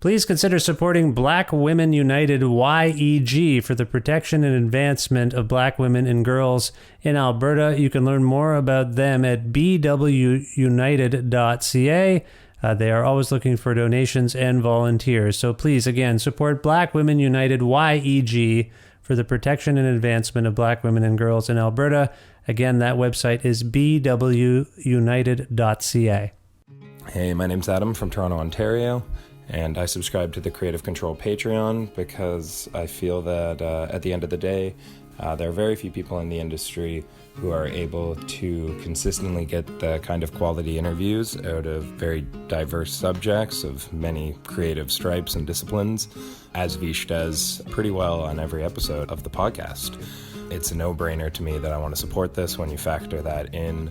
Please consider supporting Black Women United YEG for the protection and advancement of Black women and girls in Alberta. You can learn more about them at bwunited.ca. They are always looking for donations and volunteers. So please, again, support Black Women United YEG for the protection and advancement of Black women and girls in Alberta. Again, that website is bwunited.ca. Hey, my name's Adam from Toronto, Ontario, and I subscribe to the Creative Control Patreon because I feel that at the end of the day, there are very few people in the industry who are able to consistently get the kind of quality interviews out of very diverse subjects of many creative stripes and disciplines, as Vish does pretty well on every episode of the podcast. It's a no-brainer to me that I want to support this when you factor that in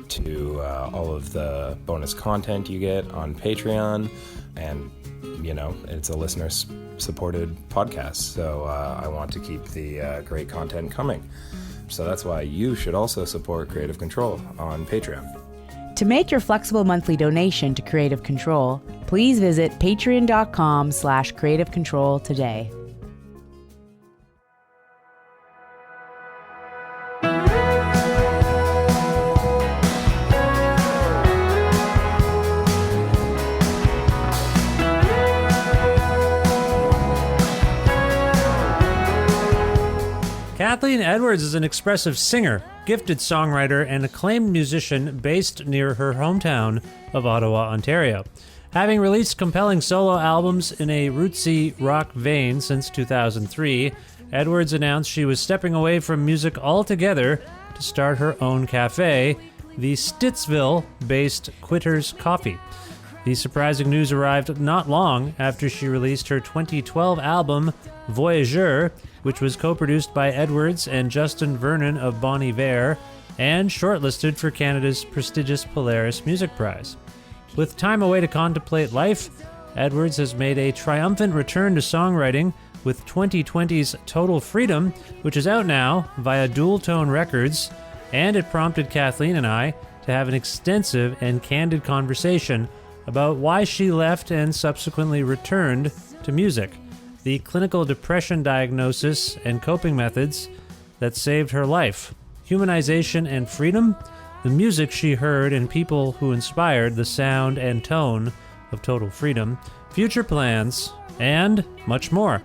to all of the bonus content you get on Patreon. And, you know, it's a listener-supported podcast, so I want to keep the great content coming. So that's why you should also support Creative Control on Patreon. To make your flexible monthly donation to Creative Control, please visit patreon.com/Creative Control today. Kathleen Edwards is an expressive singer, gifted songwriter, and acclaimed musician based near her hometown of Ottawa, Ontario. Having released compelling solo albums in a rootsy rock vein since 2003, Edwards announced she was stepping away from music altogether to start her own cafe, the Stittsville-based Quitters Coffee. The surprising news arrived not long after she released her 2012 album, Voyageur, which was co-produced by Edwards and Justin Vernon of Bon Iver, and shortlisted for Canada's prestigious Polaris Music Prize. With time away to contemplate life, Edwards has made a triumphant return to songwriting with 2020's Total Freedom, which is out now via Dual Tone Records, and it prompted Kathleen and I to have an extensive and candid conversation about why she left and subsequently returned to music, the clinical depression diagnosis and coping methods that saved her life, humanization and freedom, the music she heard and people who inspired the sound and tone of Total Freedom, future plans, and much more.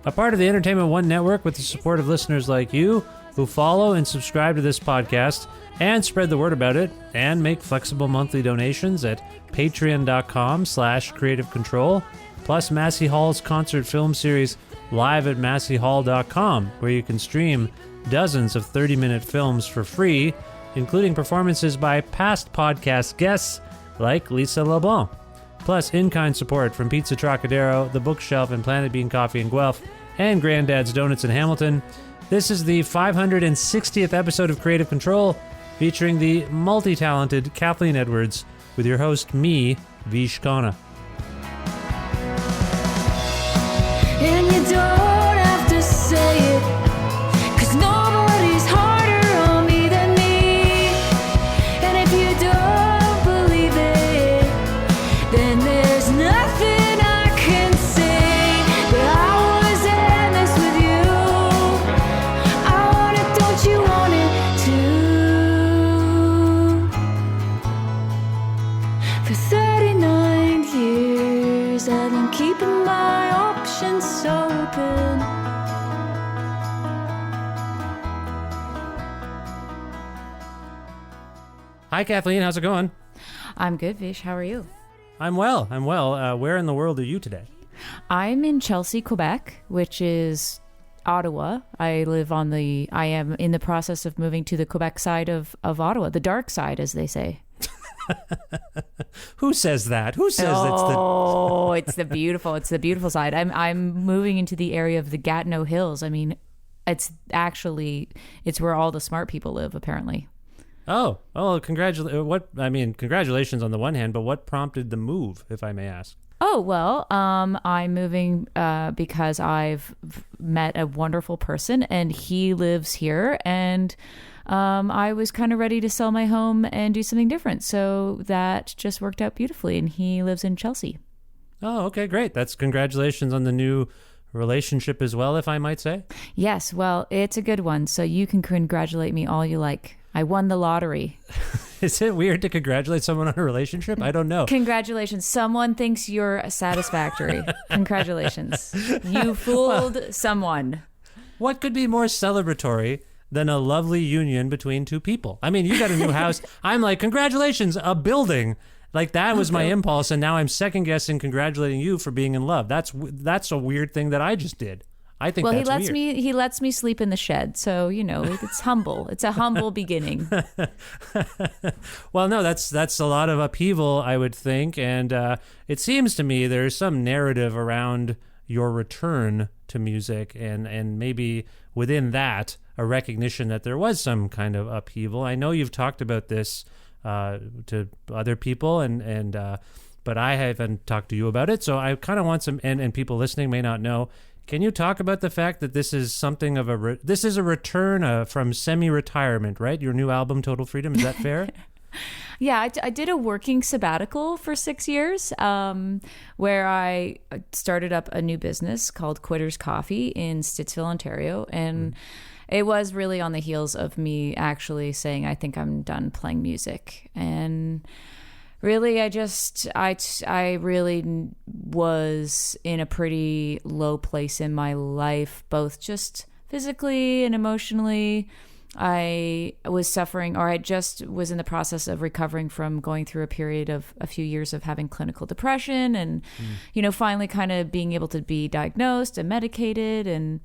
A part of the Entertainment One Network with the support of listeners like you who follow and subscribe to this podcast and spread the word about it and make flexible monthly donations at patreon.com/Creative Control, plus Massey Hall's concert film series live at masseyhall.com, where you can stream dozens of 30-minute films for free, including performances by past podcast guests like Lisa LeBlanc, plus in-kind support from Pizza Trocadero, The Bookshelf, and Planet Bean Coffee in Guelph, and Granddad's Donuts in Hamilton. This is the 560th episode of Creative Control, featuring the multi-talented Kathleen Edwards, with your host, me, Vish Khanna. And you don't have to say it, 'cause nobody's harder on me than me. And if you don't believe it, then there's nothing I can say. But I was in this with you. I want it, don't you want it too? For 39 years I've been keeping my options open. Hi, Kathleen. How's it going? I'm good, Vish. How are you? I'm well. Where in the world are you today? I'm in Chelsea, Quebec, which is Ottawa. I am in the process of moving to the Quebec side of Ottawa, the dark side, as they say. Who says that? Who says it's the beautiful side. I'm moving into the area of the Gatineau Hills. I mean, it's where all the smart people live, apparently. Oh, congratulations on the one hand, but what prompted the move, if I may ask? Oh, well, I'm moving because I've met a wonderful person and he lives here, and I was kind of ready to sell my home and do something different. So that just worked out beautifully, and he lives in Chelsea. Oh, okay, great. That's congratulations on the new relationship as well, if I might say. Yes, well, it's a good one. So you can congratulate me all you like. I won the lottery. Is it weird to congratulate someone on a relationship? I don't know. Congratulations. Someone thinks you're satisfactory. Congratulations. You fooled someone. What could be more celebratory than a lovely union between two people? I mean, you got a new house. I'm like, congratulations, a building. Like, that was my impulse, and now I'm second guessing congratulating you for being in love. That's a weird thing that I just did. I think that's weird. He lets me sleep in the shed, so it's humble. It's a humble beginning. Well, no, that's a lot of upheaval, I would think, and it seems to me there's some narrative around your return to music, and maybe within that a recognition that there was some kind of upheaval. I know you've talked about this to other people, and but I haven't talked to you about it, so I kind of want some, and people listening may not know. Can you talk about the fact that this is something of this is a return from semi-retirement, right? Your new album, Total Freedom, is that fair? Yeah, I did a working sabbatical for 6 years, where I started up a new business called Quitters Coffee in Stittsville, Ontario, and it was really on the heels of me actually saying, I think I'm done playing music. And really, I really was in a pretty low place in my life, both just physically and emotionally. I was suffering, or I just was in the process of recovering from going through a period of a few years of having clinical depression, and finally kind of being able to be diagnosed and medicated, and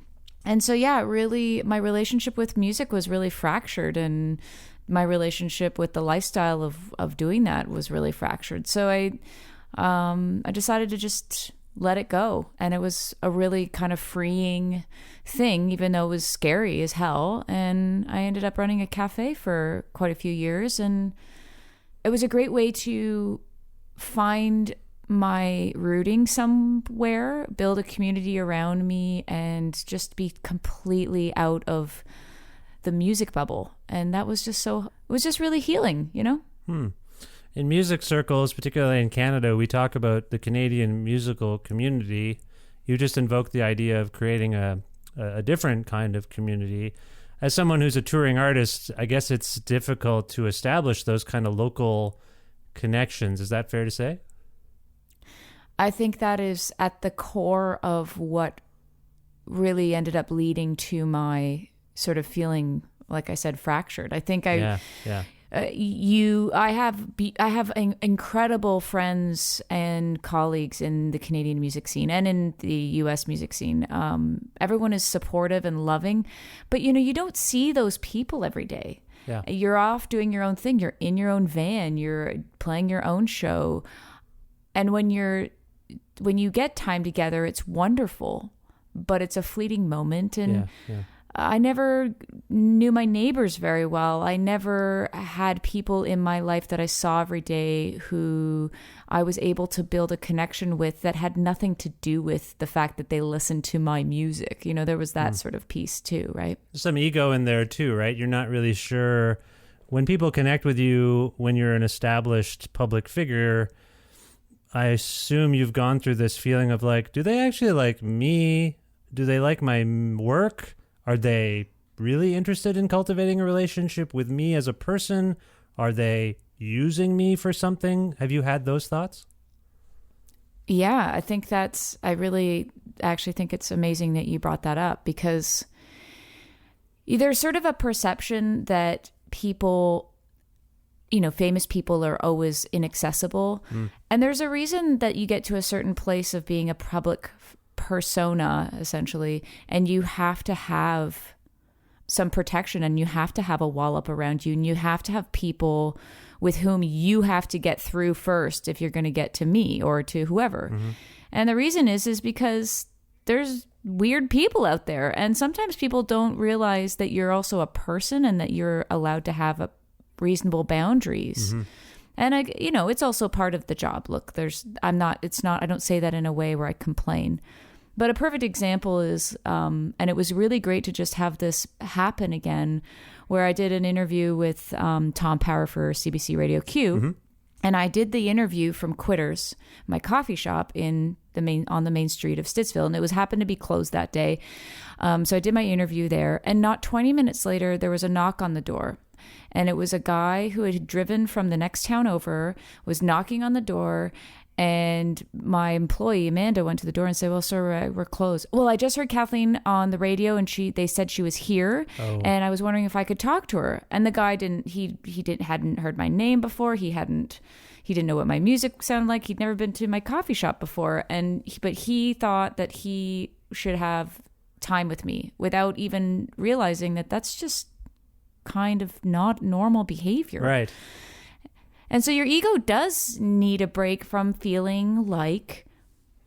so yeah, really my relationship with music was really fractured, and my relationship with the lifestyle of doing that was really fractured. So I decided to just let it go, and it was a really kind of freeing thing, even though it was scary as hell. And I ended up running a cafe for quite a few years, and it was a great way to find my rooting somewhere, build a community around me, and just be completely out of the music bubble. And that was just it was just really healing, In music circles, particularly in Canada, we talk about the Canadian musical community. You just invoked the idea of creating a different kind of community. As someone who's a touring artist, I guess it's difficult to establish those kind of local connections. Is that fair to say? I think that is at the core of what really ended up leading to my sort of feeling, like I said, fractured. I think I have incredible friends and colleagues in the Canadian music scene and in the U.S. music scene. Everyone is supportive and loving, but you don't see those people every day. Yeah. You're off doing your own thing. You're in your own van. You're playing your own show, and when you get time together, it's wonderful, but it's a fleeting moment. And I never knew my neighbors very well. I never had people in my life that I saw every day who I was able to build a connection with that had nothing to do with the fact that they listened to my music. There was that sort of piece too, right? There's some ego in there too, right? You're not really sure when people connect with you when you're an established public figure. I assume you've gone through this feeling of like, do they actually like me? Do they like my work? Are they really interested in cultivating a relationship with me as a person? Are they using me for something? Have you had those thoughts? Yeah, I really actually think it's amazing that you brought that up, because there's sort of a perception that people, famous people are always inaccessible. And there's a reason that you get to a certain place of being a public persona, essentially, and you have to have some protection, and you have to have a wall up around you, and you have to have people with whom you have to get through first if you're going to get to me or to whoever. And the reason is because there's weird people out there, and sometimes people don't realize that you're also a person and that you're allowed to have a reasonable boundaries. And it's also part of the job. Look, I don't say that in a way where I complain. But a perfect example is, and it was really great to just have this happen again, where I did an interview with Tom Power for CBC Radio Q. And I did the interview from Quitters, my coffee shop on the main street of Stittsville, and it happened to be closed that day. So I did my interview there, and not 20 minutes later, there was a knock on the door. And it was a guy who had driven from the next town over, was knocking on the door, and my employee, Amanda, went to the door and said, well, sir, we're closed. Well, I just heard Kathleen on the radio, and they said she was here, and I was wondering if I could talk to her. And the guy hadn't heard my name before. He didn't know what my music sounded like. He'd never been to my coffee shop before. But he thought that he should have time with me without even realizing that that's just kind of not normal behavior. Right. And so your ego does need a break from feeling like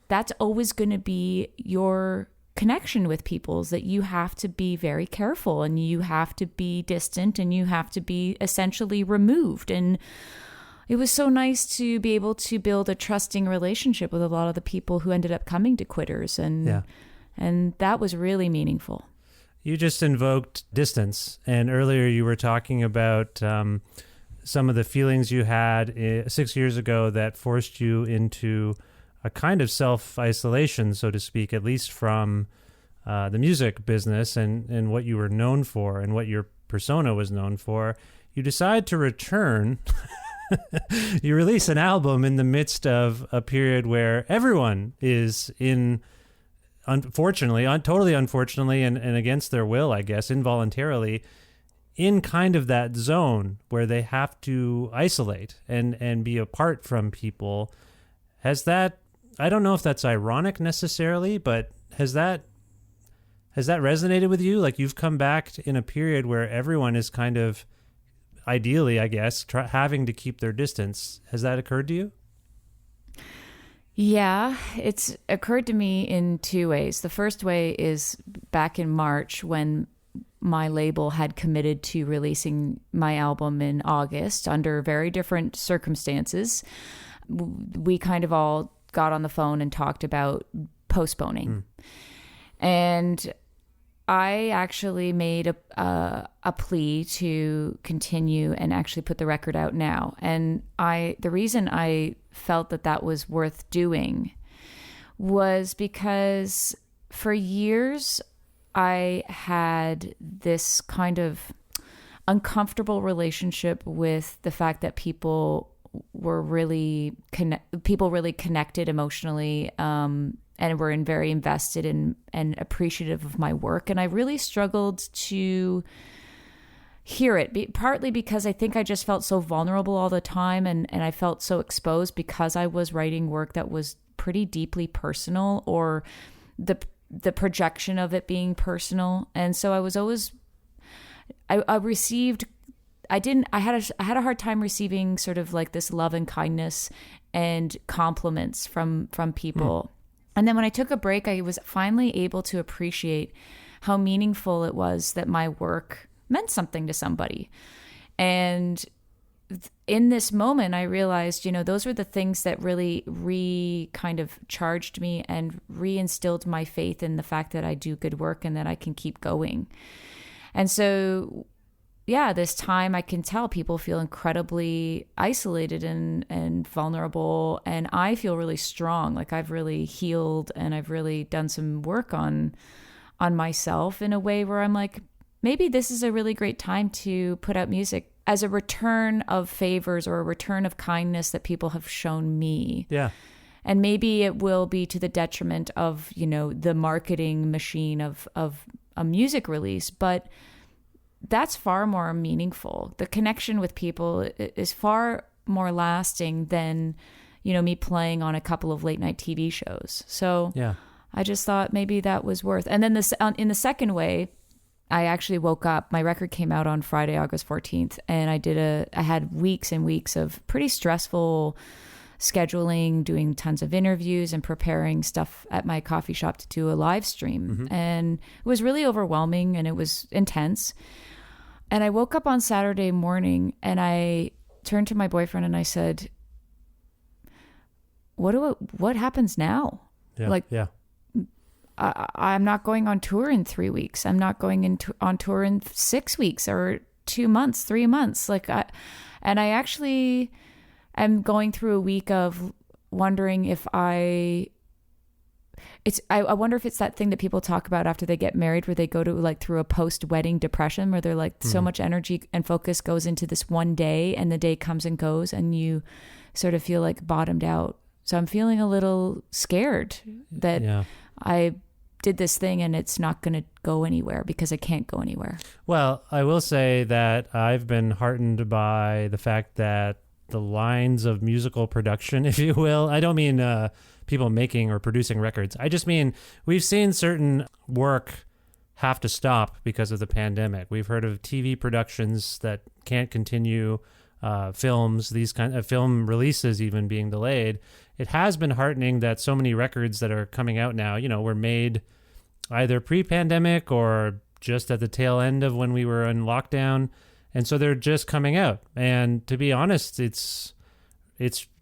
that's always going to be your connection with people, is that you have to be very careful and you have to be distant and you have to be essentially removed. And it was so nice to be able to build a trusting relationship with a lot of the people who ended up coming to Quitters. And that was really meaningful. You just invoked distance. And earlier you were talking about some of the feelings you had 6 years ago that forced you into a kind of self-isolation, so to speak, at least from the music business and what you were known for and what your persona was known for. You decide to return. You release an album in the midst of a period where everyone is totally unfortunately, and against their will, I guess, involuntarily, in kind of that zone where they have to isolate and be apart from people. Has that, I don't know if that's ironic necessarily, but has that resonated with you? Like, you've come back in a period where everyone is kind of, ideally, I guess, having to keep their distance. Has that occurred to you? Yeah, it's occurred to me in two ways. The first way is back in March when my label had committed to releasing my album in August under very different circumstances. We kind of all got on the phone and talked about postponing. And I actually made a plea to continue and actually put the record out now. And the reason I felt that was worth doing was because for years I had this kind of uncomfortable relationship with the fact that people really connected emotionally, and were very invested in and appreciative of my work. And I really struggled to hear it, partly because I think I just felt so vulnerable all the time, and I felt so exposed because I was writing work that was pretty deeply personal, or the projection of it being personal. And so I was always, I had a hard time receiving sort of like this love and kindness and compliments from people. And then when I took a break, I was finally able to appreciate how meaningful it was that my work meant something to somebody. And in this moment, I realized, those were the things that really kind of charged me and reinstilled my faith in the fact that I do good work and that I can keep going. And so, yeah, this time I can tell people feel incredibly isolated and vulnerable. And I feel really strong. Like I've really healed and I've really done some work on myself in a way where I'm like, maybe this is a really great time to put out music as a return of favors or a return of kindness that people have shown me. Yeah. And maybe it will be to the detriment of, the marketing machine of a music release, but that's far more meaningful. The connection with people is far more lasting than, me playing on a couple of late night TV shows. So yeah, I just thought maybe that was worth. And then in the second way, I actually woke up. My record came out on Friday, August 14th, and I had weeks and weeks of pretty stressful scheduling, doing tons of interviews and preparing stuff at my coffee shop to do a live stream. Mm-hmm. And it was really overwhelming and it was intense. And I woke up on Saturday morning and I turned to my boyfriend and I said, what happens now? Yeah. I'm not going on tour in 3 weeks. I'm not going on tour in 6 weeks or 2 months, 3 months. I actually am going through a week of wondering if I wonder if it's that thing that people talk about after they get married, where they go to like through a post-wedding depression, where they're like so much energy and focus goes into this one day, and the day comes and goes, and you sort of feel like bottomed out. So I'm feeling a little scared that I did this thing and it's not going to go anywhere because I can't go anywhere. Well, I will say that I've been heartened by the fact that the lines of musical production, if you will, I don't mean people making or producing records. I just mean we've seen certain work have to stop because of the pandemic. We've heard of TV productions that can't continue, films, these kind of film releases even being delayed. It has been heartening that so many records that are coming out now, were made either pre-pandemic or just at the tail end of when we were in lockdown. And so they're just coming out. And to be honest, it's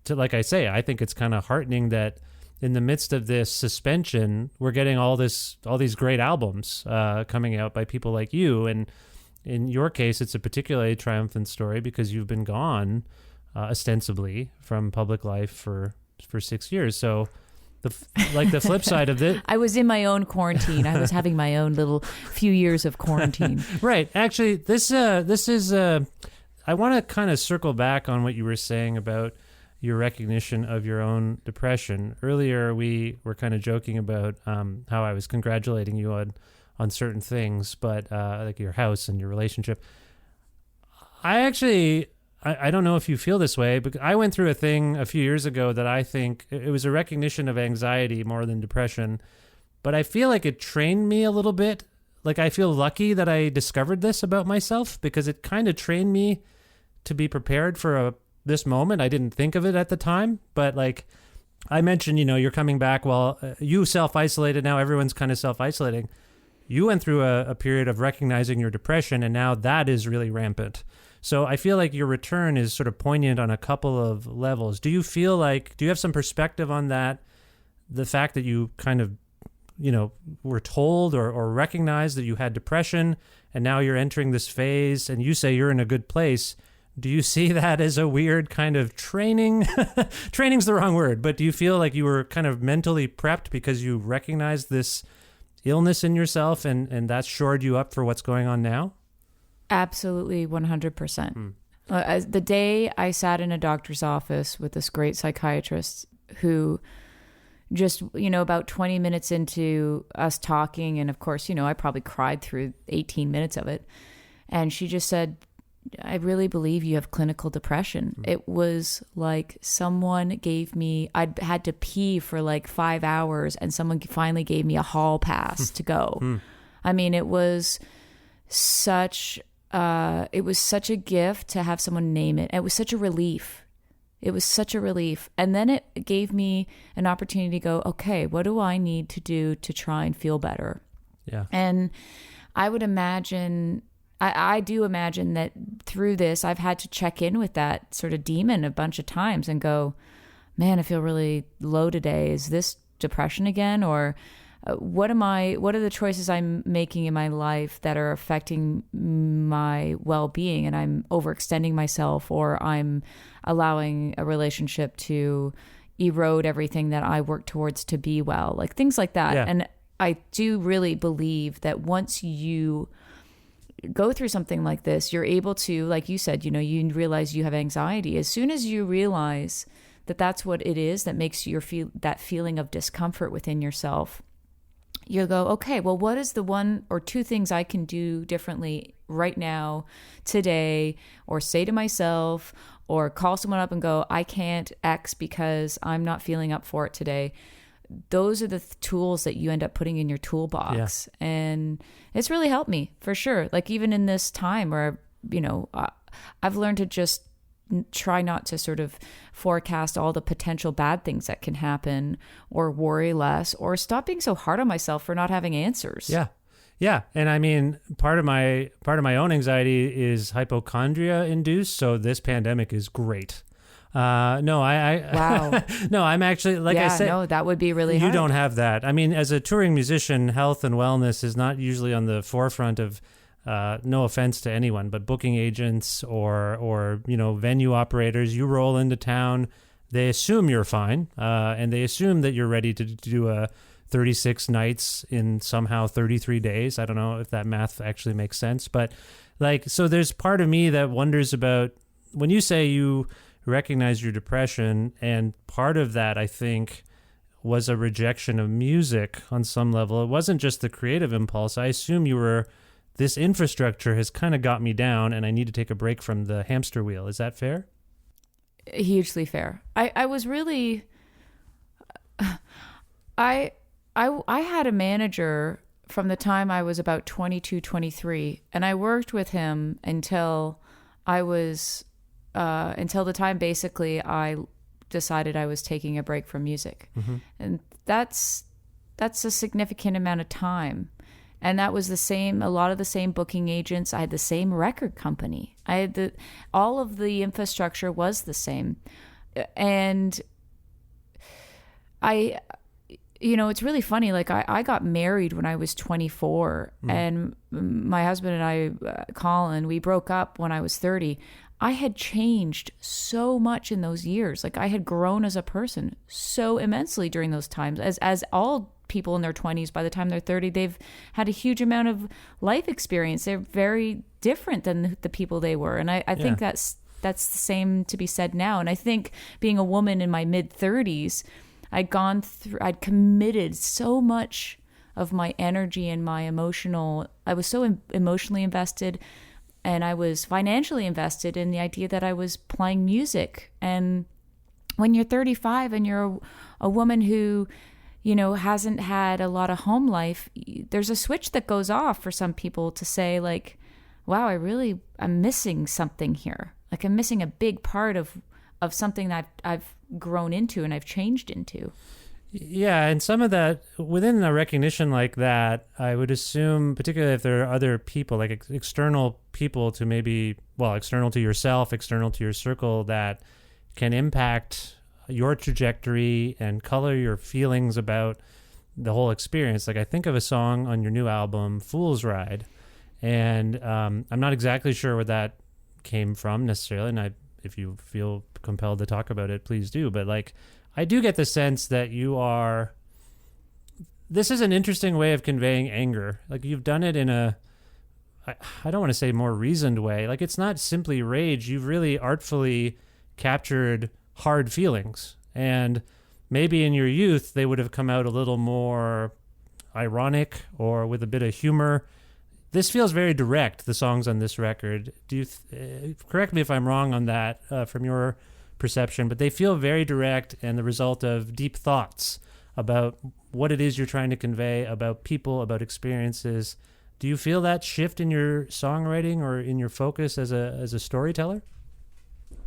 like I say, I think it's kind of heartening that in the midst of this suspension, we're getting all these great albums coming out by people like you. And in your case, it's a particularly triumphant story because you've been gone ostensibly from public life for 6 years. So the flip side of this, I was in my own quarantine. I was having my own little few years of quarantine. Right. Actually, this is I want to kind of circle back on what you were saying about your recognition of your own depression. Earlier, we were kind of joking about how I was congratulating you on certain things, but like your house and your relationship. I don't know if you feel this way, but I went through a thing a few years ago that I think it was a recognition of anxiety more than depression, but I feel like it trained me a little bit. Like I feel lucky that I discovered this about myself because it kind of trained me to be prepared for this moment. I didn't think of it at the time, but like I mentioned, you're coming back while you self-isolated. Now everyone's kind of self-isolating. You went through a period of recognizing your depression, and now that is really rampant. So I feel like your return is sort of poignant on a couple of levels. Do you have some perspective on that? The fact that you kind of, were told or recognized that you had depression, and now you're entering this phase, and you say you're in a good place. Do you see that as a weird kind of training? Training's the wrong word, but do you feel like you were kind of mentally prepped because you recognized this illness in yourself and that shored you up for what's going on now? Absolutely, 100%. The day I sat in a doctor's office with this great psychiatrist who just, about 20 minutes into us talking, and of course, I probably cried through 18 minutes of it. And she just said, I really believe you have clinical depression. It was like someone gave me, I'd had to pee for like 5 hours and someone finally gave me a hall pass to go. I mean, it was such a gift to have someone name it. It was such a relief. And then it gave me an opportunity to go, okay, what do I need to do to try and feel better? Yeah. And I would imagine, I do imagine that through this, I've had to check in with that sort of demon a bunch of times and go, man, I feel really low today. Is this depression again? Or what are the choices I'm making in my life that are affecting my well-being, and I'm overextending myself, or I'm allowing a relationship to erode everything that I work towards to be well, like things like that. Yeah. And I do really believe that once you go through something like this, you're able to, like you said, you realize you have anxiety. As soon as you realize that that's what it is that makes you feel that feeling of discomfort within yourself, you'll go, okay, well, what is the one or two things I can do differently right now, today, or say to myself, or call someone up and go, I can't X because I'm not feeling up for it today. Those are the tools that you end up putting in your toolbox. Yeah. And it's really helped me for sure. Like even in this time where, I've learned to just try not to sort of forecast all the potential bad things that can happen, or worry less, or stop being so hard on myself for not having answers. Yeah. Yeah. And I mean, part of my own anxiety is hypochondria induced. So this pandemic is great. Wow. No, I'm actually, like I said, no, that would be really hard. You don't have that. I mean, as a touring musician, health and wellness is not usually on the forefront of no offense to anyone, but booking agents or venue operators, you roll into town, they assume you're fine, and they assume that you're ready to do a 36 nights in somehow 33 days. I don't know if that math actually makes sense, but so there's part of me that wonders about when you say you recognize your depression, and part of that, I think, was a rejection of music on some level. It wasn't just the creative impulse. I assume you were, this infrastructure has kind of got me down and I need to take a break from the hamster wheel. Is that fair? Hugely fair. I was really, I had a manager from the time I was about 22, 23, and I worked with him until until the time basically I decided I was taking a break from music. Mm-hmm. And that's a significant amount of time. And that was a lot of the same booking agents. I had the same record company. All of the infrastructure was the same. And it's really funny. Like I got married when I was 24 and my husband and I, Colin, we broke up when I was 30. I had changed so much in those years. Like I had grown as a person so immensely during those times, as all people in their 20s, by the time they're 30, they've had a huge amount of life experience. They're very different than the people they were. And I think that's the same to be said now. And I think being a woman in my mid 30s, I'd committed so much of my energy and I was so emotionally invested, and I was financially invested in the idea that I was playing music. And when you're 35 and you're a woman who, hasn't had a lot of home life, there's a switch that goes off for some people to say like, wow, I'm missing something here. Like I'm missing a big part of something that I've grown into and I've changed into. Yeah, and some of that, within a recognition like that, I would assume, particularly if there are other people, like external people to maybe, external to yourself, external to your circle, that can impact your trajectory and color your feelings about the whole experience. Like I think of a song on your new album, Fool's Ride, and I'm not exactly sure where that came from necessarily, and if you feel compelled to talk about it, please do. But I do get the sense that this is an interesting way of conveying anger. Like you've done it in I don't want to say more reasoned way. Like it's not simply rage. You've really artfully captured hard feelings. And maybe in your youth, they would have come out a little more ironic or with a bit of humor. This feels very direct, the songs on this record. Do you correct me if I'm wrong on that from your perception, but they feel very direct and the result of deep thoughts about what it is you're trying to convey, about people, about experiences. Do you feel that shift in your songwriting or in your focus as a storyteller?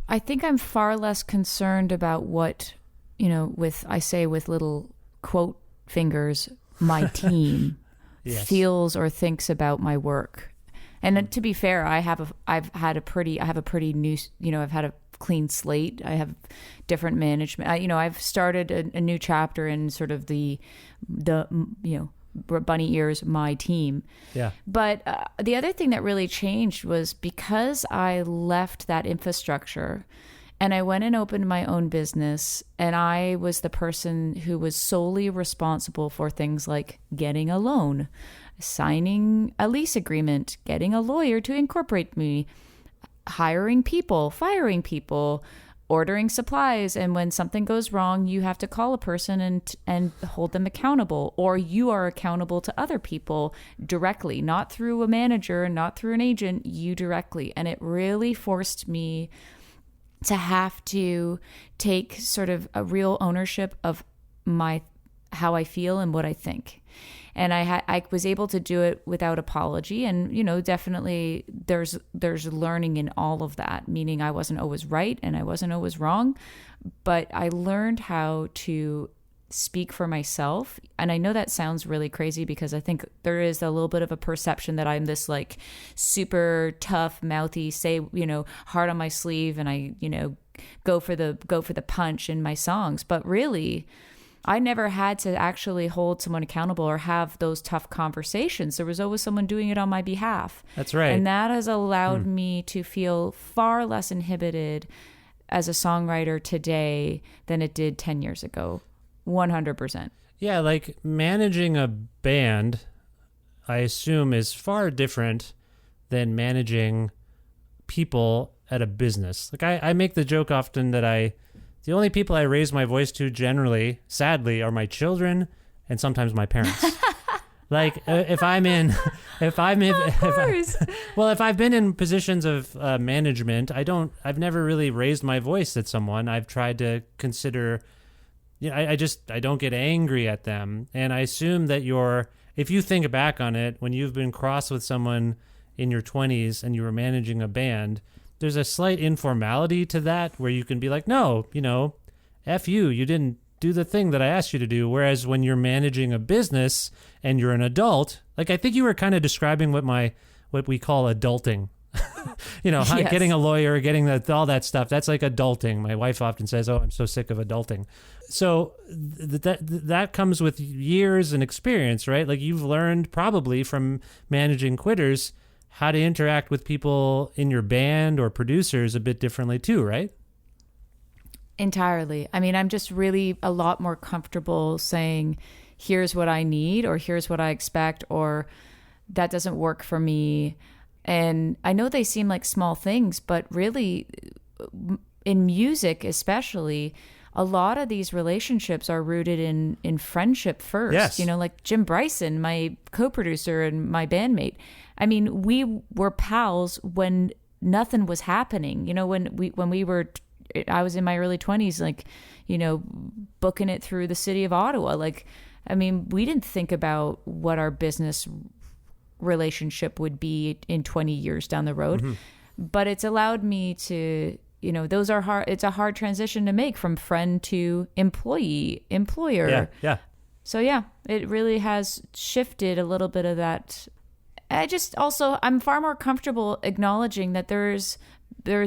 I think I'm far less concerned about what, with little quote fingers, my team yes. feels or thinks about my work. And to be fair, I've had a pretty new, I've had a clean slate. I have different management. I've started a new chapter in sort of the bunny ears, my team. Yeah. But the other thing that really changed was because I left that infrastructure and I went and opened my own business, and I was the person who was solely responsible for things like getting a loan, signing a lease agreement, getting a lawyer to incorporate me, hiring people, firing people, ordering supplies. And when something goes wrong, you have to call a person and hold them accountable, or you are accountable to other people directly, not through a manager, not through an agent, you directly. And it really forced me to have to take sort of a real ownership of how I feel and what I think. And I was able to do it without apology. And, definitely there's learning in all of that, meaning I wasn't always right and I wasn't always wrong, but I learned how to speak for myself. And I know that sounds really crazy because I think there is a little bit of a perception that I'm this like super tough, mouthy, heart on my sleeve, and I, go for the punch in my songs. But really, I never had to actually hold someone accountable or have those tough conversations. There was always someone doing it on my behalf. That's right. And that has allowed me to feel far less inhibited as a songwriter today than it did 10 years ago. 100%. Yeah, like managing a band, I assume, is far different than managing people at a business. Like I make the joke often that the only people I raise my voice to generally, sadly, are my children and sometimes my parents. Like if I've been in positions of management, I've never really raised my voice at someone. I've tried to consider, I don't get angry at them. And I assume that if you think back on it, when you've been cross with someone in your 20s and you were managing a band, there's a slight informality to that where you can be like, no, F you didn't do the thing that I asked you to do. Whereas when you're managing a business and you're an adult, like I think you were kind of describing what we call adulting. Yes. Getting a lawyer, getting all that stuff. That's like adulting. My wife often says, "Oh, I'm so sick of adulting." So that comes with years and experience, right? Like you've learned probably from managing quitters how to interact with people in your band or producers a bit differently too, right? Entirely. I mean, I'm just really a lot more comfortable saying, here's what I need, or here's what I expect, or that doesn't work for me. And I know they seem like small things, but really in music especially, a lot of these relationships are rooted in friendship first. Yes. Like Jim Bryson, my co-producer and my bandmate. I mean, we were pals when nothing was happening. I was in my early 20s, like, booking it through the city of Ottawa. Like, I mean, we didn't think about what our business relationship would be in 20 years down the road. Mm-hmm. But it's allowed me to, those are hard. It's a hard transition to make from friend to employee, employer. Yeah. So yeah, it really has shifted a little bit of that. I'm far more comfortable acknowledging that there's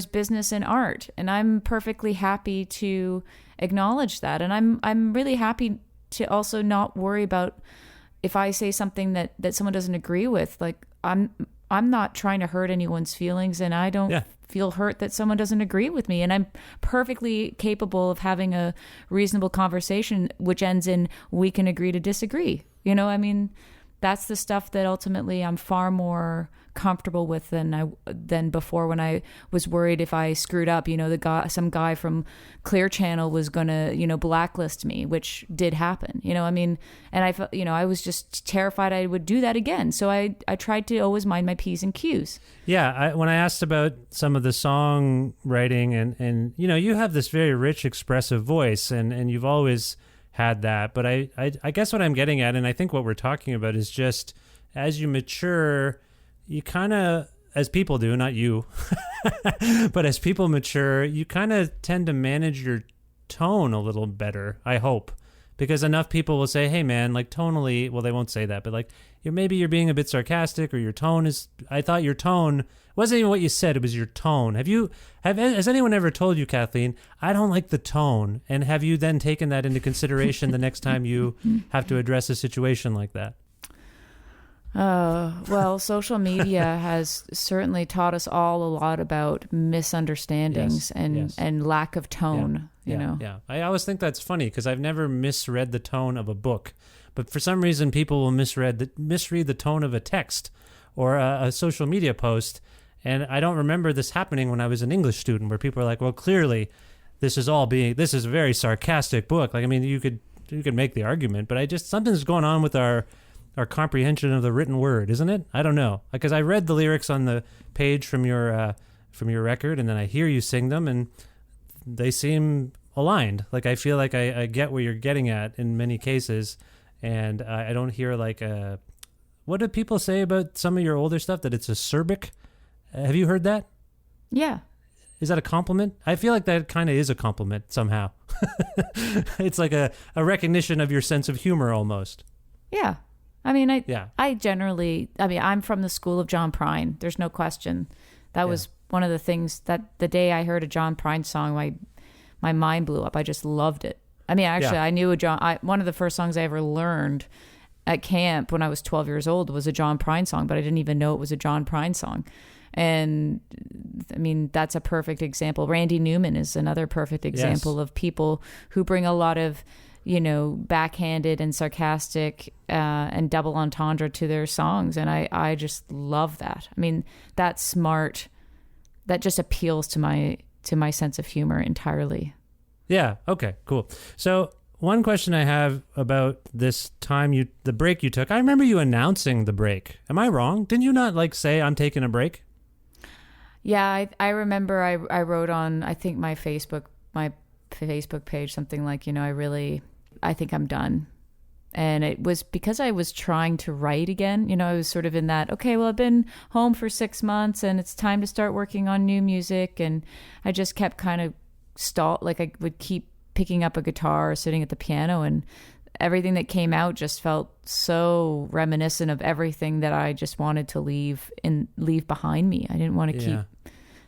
business in art, and I'm perfectly happy to acknowledge that. And I'm really happy to also not worry about if I say something that someone doesn't agree with. Like I'm not trying to hurt anyone's feelings, and I don't feel hurt that someone doesn't agree with me. And I'm perfectly capable of having a reasonable conversation, which ends in we can agree to disagree. I mean, that's the stuff that ultimately I'm far more comfortable with than before, when I was worried if I screwed up, some guy from Clear Channel was gonna, blacklist me, which did happen, I mean, and I was just terrified I would do that again. So I tried to always mind my P's and Q's. Yeah. When I asked about some of the songwriting and you have this very rich, expressive voice, and you've always had that, but I guess what I'm getting at, and I think what we're talking about, is just as you mature, you kind of, as people do, not you, but as people mature, you kind of tend to manage your tone a little better, I hope. Because enough people will say, hey man, like tonally, well, they won't say that, but like maybe you're being a bit sarcastic, or your tone is, I thought your tone wasn't even what you said, it was your tone. Has anyone ever told you, Kathleen, I don't like the tone? And have you then taken that into consideration the next time you have to address a situation like that? Well, social media has certainly taught us all a lot about misunderstandings and lack of tone, Yeah. I always think that's funny because I've never misread the tone of a book, but for some reason people will misread the tone of a text or a social media post. And I don't remember this happening when I was an English student, where people are like, well, clearly this is a very sarcastic book. Like, I mean, you could make the argument, but something's going on with our comprehension of the written word, isn't it? I don't know, because I read the lyrics on the page from your record, and then I hear you sing them, and they seem aligned. Like I feel like I get where you're getting at in many cases, and I don't hear like what do people say about some of your older stuff, that it's acerbic? Have you heard that? Yeah. Is that a compliment? I feel like that kind of is a compliment somehow. It's like a recognition of your sense of humor almost. Yeah. I mean, I'm from the school of John Prine. There's no question. That was one of the things that the day I heard a John Prine song, my mind blew up. I just loved it. I mean, actually, Yeah. I knew one of the first songs I ever learned at camp when I was 12 years old was a John Prine song, but I didn't even know it was a John Prine song. And I mean, that's a perfect example. Randy Newman is another perfect example of people who bring a lot of, backhanded and sarcastic and double entendre to their songs. And I just love that. I mean, that's smart. That just appeals to my sense of humor entirely. Yeah. Okay, cool. So one question I have about this time, the break you took, I remember you announcing the break. Am I wrong? Didn't you not say, I'm taking a break? Yeah, I remember I wrote on, I think my Facebook page, something like, I think I'm done. And it was because I was trying to write again. I was sort of in that, okay, well, I've been home for 6 months and it's time to start working on new music. And I just kept kind of I would keep picking up a guitar or sitting at the piano, and everything that came out just felt so reminiscent of everything that I just wanted to leave behind me. I didn't want to keep.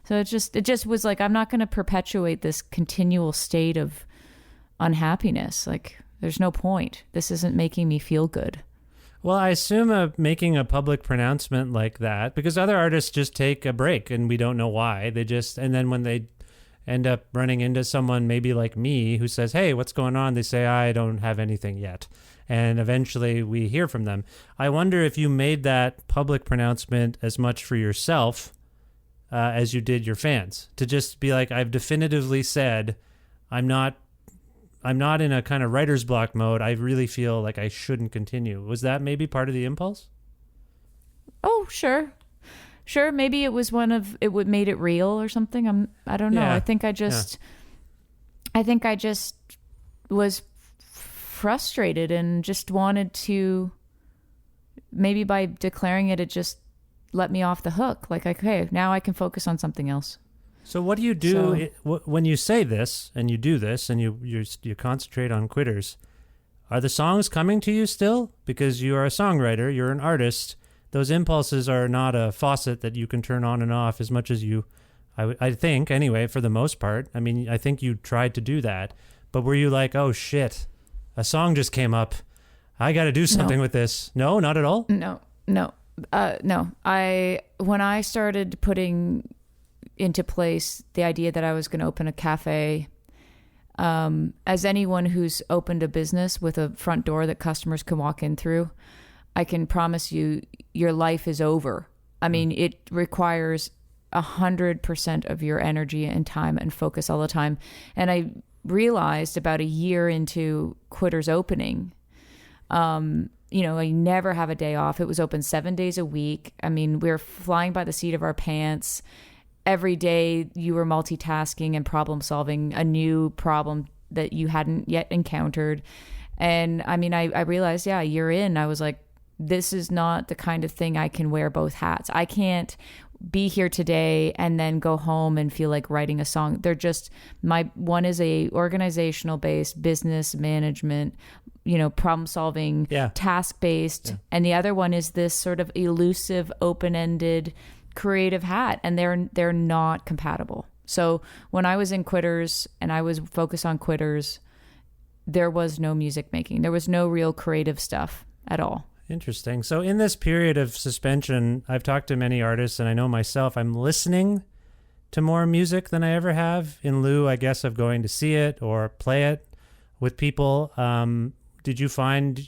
So it just was like, I'm not going to perpetuate this continual state of unhappiness. There's no point. This isn't making me feel good. Well, I assume making a public pronouncement like that, because other artists just take a break and we don't know why. And then when they end up running into someone maybe like me who says, hey, what's going on? They say, I don't have anything yet. And eventually we hear from them. I wonder if you made that public pronouncement as much for yourself as you did your fans, to just be like, I've definitively said, I'm not in a kind of writer's block mode. I really feel like I shouldn't continue. Was that maybe part of the impulse? Oh, sure. Maybe it was made it real or something. I don't know. Yeah. I think I just was frustrated and just wanted to, maybe by declaring it just let me off the hook. Okay, now I can focus on something else. So what do you do when you say this and you do this and you concentrate on Quitters? Are the songs coming to you still? Because you are a songwriter, you're an artist. Those impulses are not a faucet that you can turn on and off as much as I think, anyway, for the most part. I mean, I think you tried to do that. But were you like, oh, shit, a song just came up. I got to do something with this. No, not at all? No. When I started putting into place the idea that I was going to open a cafe, as anyone who's opened a business with a front door that customers can walk in through, I can promise you your life is over. I mean, it requires 100% of your energy and time and focus all the time. And I realized about a year into Quitters opening, I never have a day off. It was open 7 days a week. I mean, we were flying by the seat of our pants. Every day you were multitasking and problem solving a new problem that you hadn't yet encountered. And I mean, I realized, a year in, I was like, this is not the kind of thing I can wear both hats. I can't be here today and then go home and feel like writing a song. They're just, one is a organizational based business management, problem solving, task based. Yeah. And the other one is this sort of elusive, open-ended creative hat. And they're not compatible. So when I was in Quitters and I was focused on Quitters, there was no music making. There was no real creative stuff at all. Interesting. So in this period of suspension, I've talked to many artists, and I know myself, I'm listening to more music than I ever have, in lieu, I guess, of going to see it or play it with people. Did you find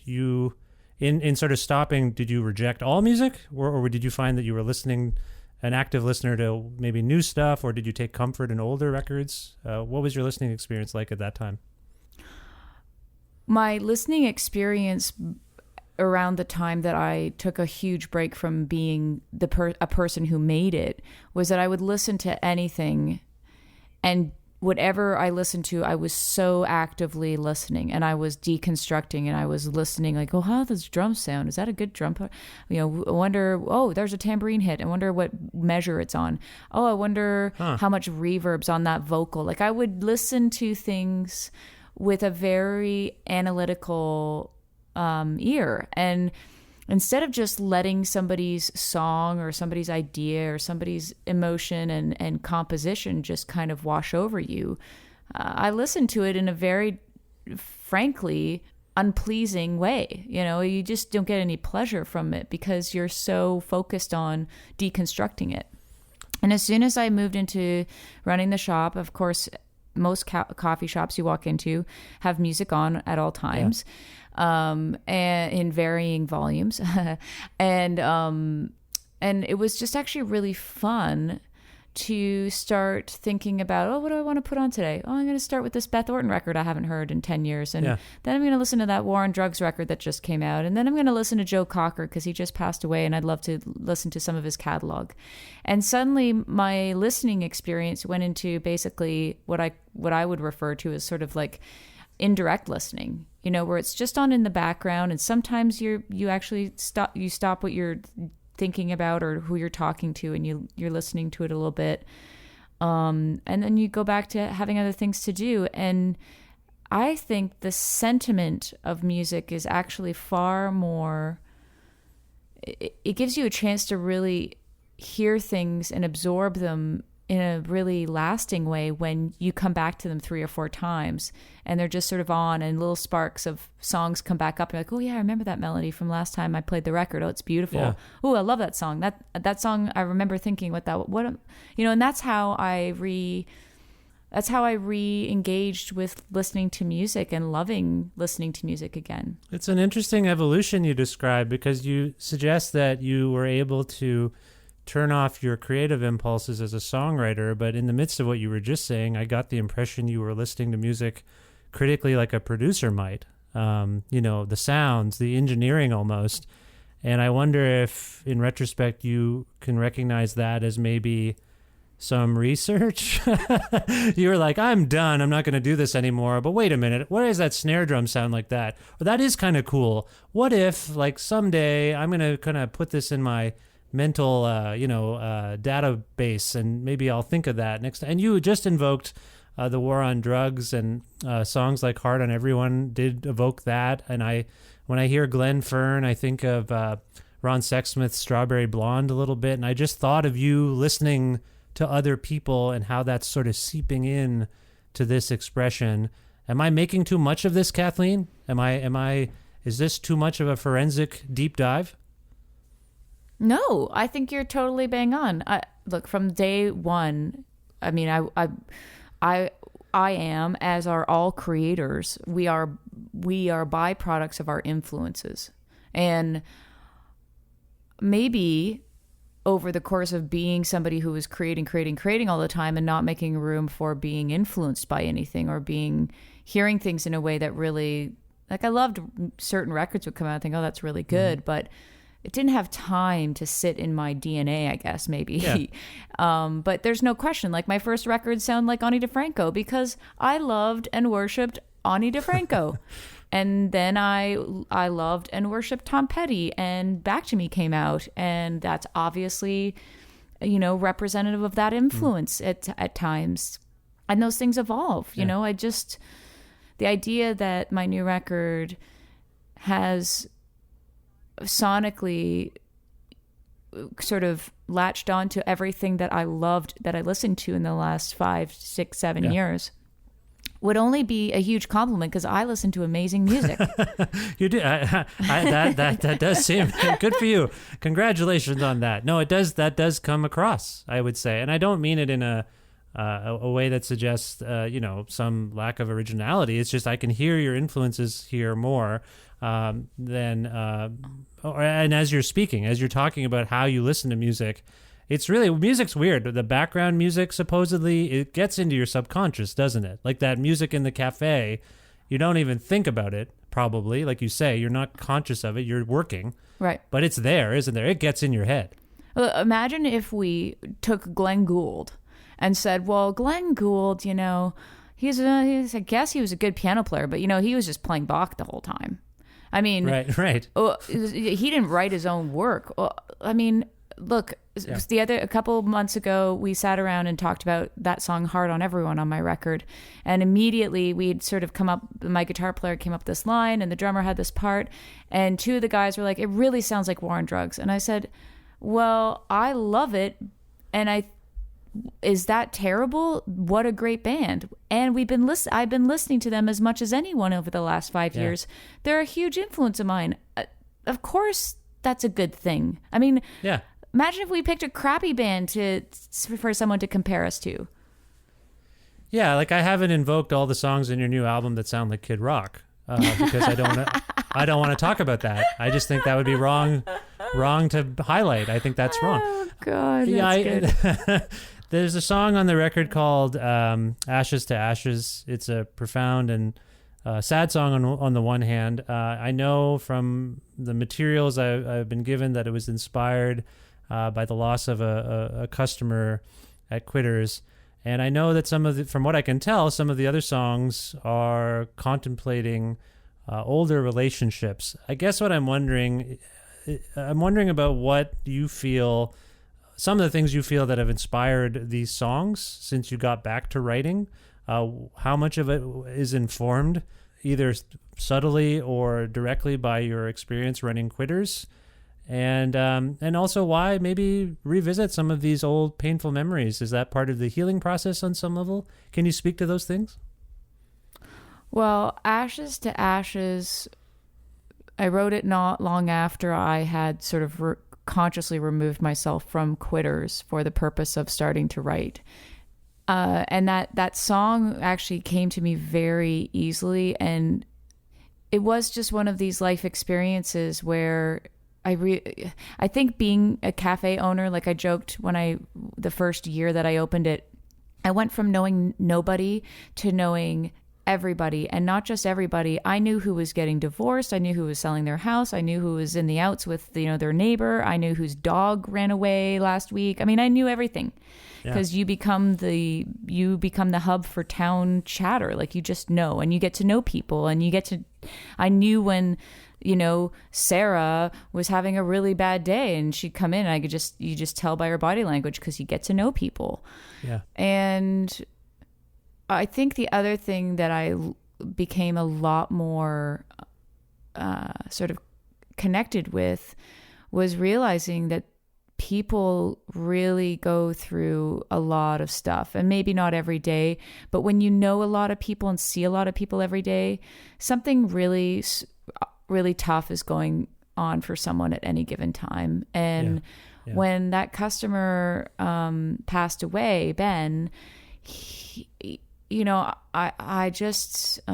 in sort of stopping, did you reject all music? Or did you find that you were an active listener to maybe new stuff, or did you take comfort in older records? What was your listening experience like at that time? My listening experience around the time that I took a huge break from being a person who made it was that I would listen to anything, and whatever I listened to, I was so actively listening, and I was deconstructing, and I was listening like, oh, how does drum sound? Is that a good drum? I wonder, oh, there's a tambourine hit. I wonder what measure it's on. Oh, I wonder how much reverb's on that vocal. Like, I would listen to things with a very analytical ear, and instead of just letting somebody's song or somebody's idea or somebody's emotion and composition just kind of wash over you, I listened to it in a very frankly unpleasing way. You just don't get any pleasure from it because you're so focused on deconstructing it. And as soon as I moved into running the shop, of course, most coffee shops you walk into have music on at all times, and in varying volumes. And it was just actually really fun to start thinking about, what do I want to put on today? I'm going to start with this Beth Orton record I haven't heard in 10 years. And then I'm going to listen to that War on Drugs record that just came out. And then I'm going to listen to Joe Cocker because he just passed away and I'd love to listen to some of his catalog. And suddenly my listening experience went into basically what I would refer to as sort of like indirect listening, where it's just on in the background. And sometimes you actually stop what you're thinking about or who you're talking to, and you're listening to it a little bit, and then you go back to having other things to do. And I think the sentiment of music is actually far more, it gives you a chance to really hear things and absorb them in a really lasting way when you come back to them 3 or 4 times and they're just sort of on, and little sparks of songs come back up. You're like, oh yeah, I remember that melody from last time I played the record. Oh, it's beautiful. Yeah. Oh, I love that song. That song, I remember thinking and that's how I re-engaged with listening to music and loving listening to music again. It's an interesting evolution you describe, because you suggest that you were able to turn off your creative impulses as a songwriter, but in the midst of what you were just saying, I got the impression you were listening to music critically like a producer might. The sounds, the engineering almost. And I wonder if, in retrospect, you can recognize that as maybe some research. You were like, I'm done. I'm not going to do this anymore. But wait a minute. Why does that snare drum sound like that? Or that is kind of cool. What if, like, someday I'm going to kind of put this in my mental, database, and maybe I'll think of that next time. And you just invoked the War on Drugs, and songs like Hard on Everyone did evoke that. And when I hear Glenn Fern, I think of Ron Sexsmith's Strawberry Blonde a little bit. And I just thought of you listening to other people and how that's sort of seeping in to this expression. Am I making too much of this, Kathleen? Is this too much of a forensic deep dive? No, I think you're totally bang on. Look, from day one, I mean, I am, as are all creators, we are byproducts of our influences. And maybe over the course of being somebody who is creating all the time and not making room for being influenced by anything or hearing things in a way that really, like, I loved certain records would come out and think, oh, that's really good, but it didn't have time to sit in my DNA, I guess, maybe. Yeah. But there's no question. Like, my first records sound like Ani DeFranco because I loved and worshipped Ani DeFranco. And then I loved and worshipped Tom Petty, and Back to Me came out. And that's obviously, representative of that influence at times. And those things evolve. You know, the idea that my new record has sonically sort of latched on to everything that I loved, that I listened to in the last 5, 6, 7 years would only be a huge compliment, because I listen to amazing music. You do. That does seem good for you. Congratulations on that. No, that does come across, I would say. And I don't mean it in a way that suggests, some lack of originality. It's just I can hear your influences here more than, and as you're speaking, as you're talking about how you listen to music, it's really, music's weird. The background music, supposedly, it gets into your subconscious, doesn't it? Like that music in the cafe, you don't even think about it, probably. Like you say, you're not conscious of it, you're working. Right. But it's there, isn't there? It gets in your head. Well, imagine if we took Glenn Gould and said, well, Glenn Gould, I guess he was a good piano player, but, he was just playing Bach the whole time. I mean, right. He didn't write his own work. I mean, look, a couple months ago, we sat around and talked about that song Hard on Everyone on my record. And immediately we'd sort of my guitar player came up this line and the drummer had this part. And 2 of the guys were like, it really sounds like War on Drugs. And I said, well, I love it. And is that terrible? What a great band. And I've been listening to them as much as anyone over the last 5 years. They're a huge influence of mine. Of course, that's a good thing. I mean, imagine if we picked a crappy band for someone to compare us to. Yeah, like I haven't invoked all the songs in your new album that sound like Kid Rock because I don't want to talk about that. I just think that would be wrong to highlight. I think that's wrong. Oh God, that's good. There's a song on the record called "Ashes to Ashes." It's a profound and sad song on the one hand. I know from the materials I've been given that it was inspired by the loss of a customer at Quitters. And I know that from what I can tell, some of the other songs are contemplating older relationships. I guess what I'm wondering about what you feel, some of the things you feel that have inspired these songs since you got back to writing. How much of it is informed either subtly or directly by your experience running Quitters? And also why maybe revisit some of these old painful memories? Is that part of the healing process on some level? Can you speak to those things? Well, Ashes to Ashes, I wrote it not long after I had sort of consciously removed myself from Quitters for the purpose of starting to write. And that song actually came to me very easily. And it was just one of these life experiences where I think being a cafe owner, like I joked the first year that I opened it, I went from knowing nobody to knowing everybody, and not just everybody. I knew who was getting divorced. I knew who was selling their house. I knew who was in the outs with, their neighbor. I knew whose dog ran away last week. I mean, I knew everything because you become the hub for town chatter. Like you just know, and you get to know people, and I knew when, Sarah was having a really bad day and she'd come in, and you just tell by her body language because you get to know people. Yeah. And I think the other thing that I became a lot more sort of connected with was realizing that people really go through a lot of stuff, and maybe not every day, but when you know a lot of people and see a lot of people every day, something really, really tough is going on for someone at any given time. And when that customer passed away, Ben, I just, it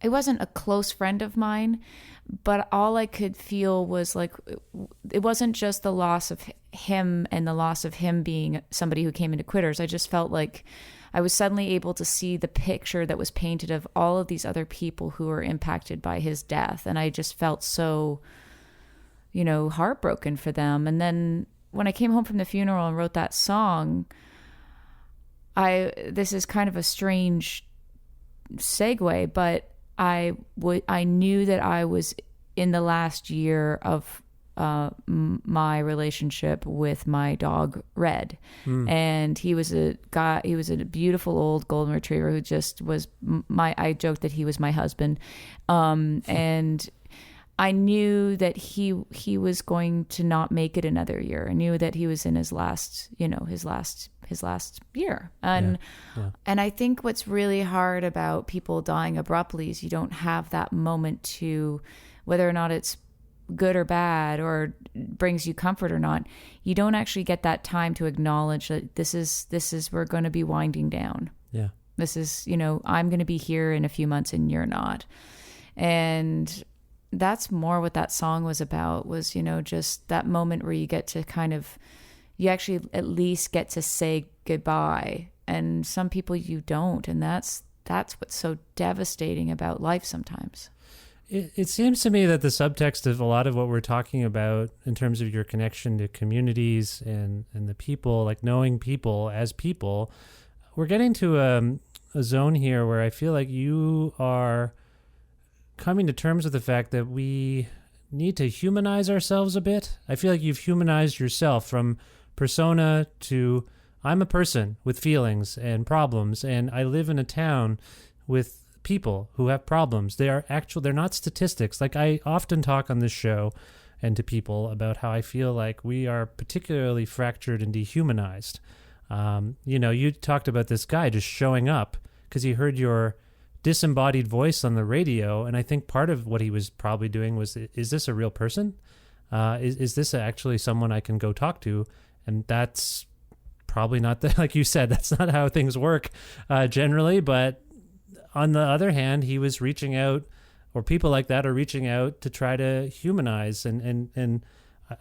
wasn't a close friend of mine, but all I could feel was like, it wasn't just the loss of him and the loss of him being somebody who came into Quitters. I just felt like I was suddenly able to see the picture that was painted of all of these other people who were impacted by his death. And I just felt so, heartbroken for them. And then when I came home from the funeral and wrote that song, this is kind of a strange segue, but I knew that I was in the last year of my relationship with my dog Red, and he was a beautiful old golden retriever who just was I joked that he was my husband, and I knew that he was going to not make it another year. I knew that he was in his last year. And I think what's really hard about people dying abruptly is you don't have that moment to, whether or not it's good or bad or brings you comfort or not, you don't actually get that time to acknowledge that this is we're going to be winding down. Yeah. This is, I'm going to be here in a few months and you're not. And that's more what that song was about, was, just that moment where you get to you actually at least get to say goodbye. And some people you don't. And that's what's so devastating about life sometimes. It seems to me that the subtext of a lot of what we're talking about in terms of your connection to communities and the people, like knowing people as people, we're getting to a zone here where I feel like you are coming to terms with the fact that we need to humanize ourselves a bit. I feel like you've humanized yourself from persona to I'm a person with feelings and problems, and I live in a town with people who have problems. They're not statistics. Like I often talk on this show, and to people about how I feel like we are particularly fractured and dehumanized. You talked about this guy just showing up because he heard your disembodied voice on the radio, and I think part of what he was probably doing was, is this a real person? Is this actually someone I can go talk to? And that's probably not like you said, that's not how things work generally. But on the other hand, he was reaching out, or people like that are reaching out to try to humanize. And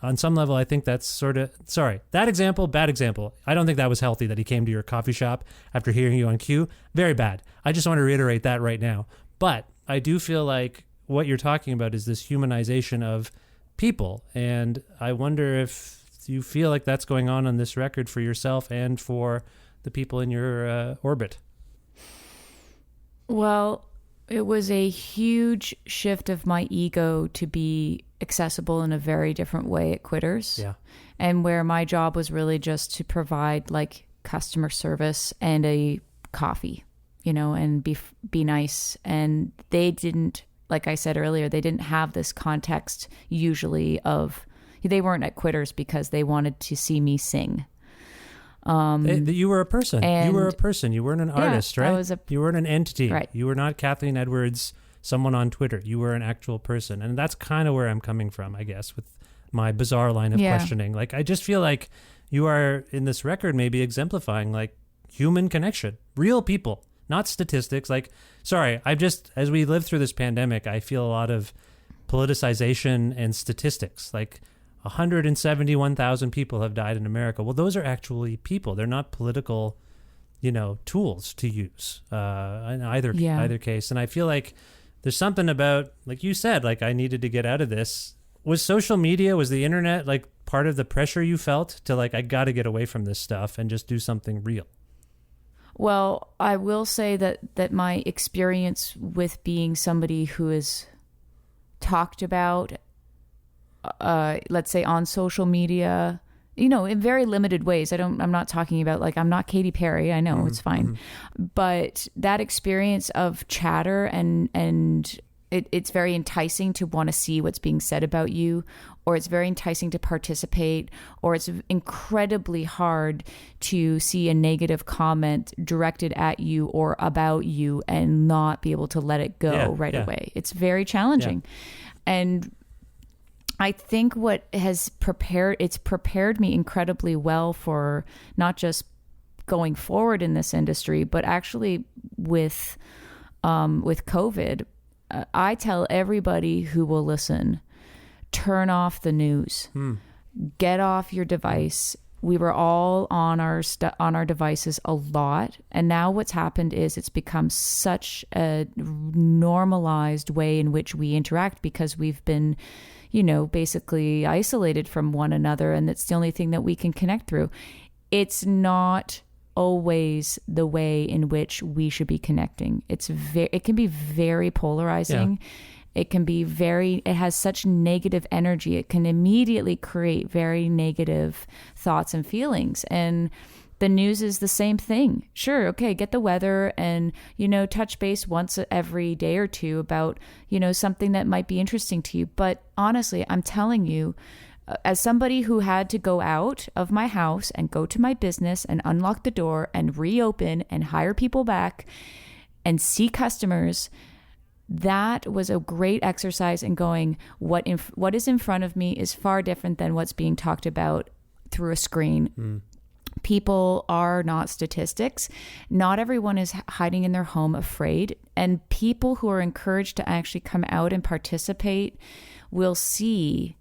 on some level, I think that's that example, bad example. I don't think that was healthy that he came to your coffee shop after hearing you on cue. Very bad. I just want to reiterate that right now. But I do feel like what you're talking about is this humanization of people. And I wonder if you feel like that's going on this record for yourself and for the people in your orbit. Well, it was a huge shift of my ego to be accessible in a very different way at Quitters. Yeah. And where my job was really just to provide like customer service and a coffee, and be nice. And they didn't, like I said earlier, they didn't have this context usually they weren't at Quitters because they wanted to see me sing. You were a person. You were a person. You weren't an artist, right? You weren't an entity. Right. You were not Kathleen Edwards, someone on Twitter. You were an actual person. And that's kind of where I'm coming from, I guess, with my bizarre line of questioning. Like, I just feel like you are in this record maybe exemplifying like human connection, real people, not statistics. Like, sorry, as we live through this pandemic, I feel a lot of politicization and statistics. Like 171,000 people have died in America. Well, those are actually people. They're not political, tools to use in either case. And I feel like there's something about, like you said, like I needed to get out of this. Was social media, was the internet like part of the pressure you felt to like, I got to get away from this stuff and just do something real? Well, I will say that my experience with being somebody who is talked about, let's say on social media, in very limited ways. I'm not talking about like, I'm not Katy Perry. I know it's fine. But that experience of chatter and it's very enticing to want to see what's being said about you, or it's very enticing to participate, or it's incredibly hard to see a negative comment directed at you or about you and not be able to let it go away. It's very challenging. Yeah. And I think what has prepared me incredibly well for not just going forward in this industry, but actually with COVID. I tell everybody who will listen, turn off the news, get off your device. We were all on our devices a lot. And now what's happened is it's become such a normalized way in which we interact because we've been, basically isolated from one another. And it's the only thing that we can connect through. It's not always the way in which we should be connecting. It can be very polarizing. Yeah. It has such negative energy. It can immediately create very negative thoughts and feelings. And the news is the same thing. Sure, okay, get the weather and, touch base once every day or two about, something that might be interesting to you. But honestly, I'm telling you, as somebody who had to go out of my house and go to my business and unlock the door and reopen and hire people back and see customers, that was a great exercise in going, what is in front of me is far different than what's being talked about through a screen. People are not statistics. Not everyone is hiding in their home afraid. And people who are encouraged to actually come out and participate will see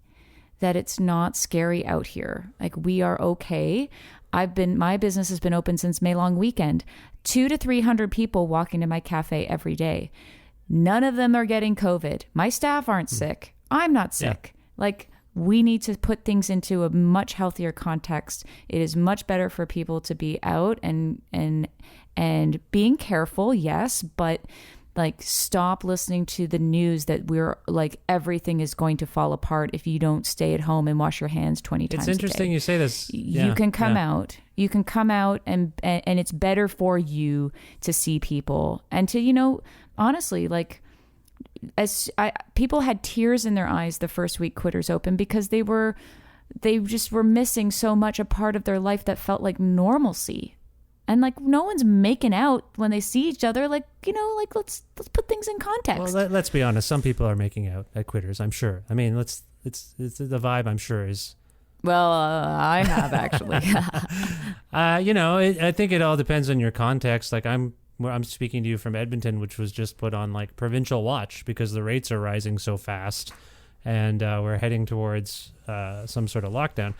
that it's not scary out here. Like, we are okay. My business has been open since May long weekend. 200 to 300 people walk into my cafe every day. None of them are getting COVID. My staff aren't sick. I'm not sick. Yeah. Like, we need to put things into a much healthier context. It is much better for people to be out and being careful, yes, but like, stop listening to the news that we're like, everything is going to fall apart if you don't stay at home and wash your hands 20 times a day. It's interesting you say this. You can come out. You can come out and it's better for you to see people and to, honestly, like, people had tears in their eyes the first week Quitters opened, because they just were missing so much a part of their life that felt like normalcy. And like no one's making out when they see each other. Like, like let's put things in context. Well, let's be honest. Some people are making out at Quitters, I'm sure. I mean, it's the vibe, I'm sure, is. Well, I have actually. I think it all depends on your context. Like I'm speaking to you from Edmonton, which was just put on like provincial watch because the rates are rising so fast, and we're heading towards some sort of lockdown.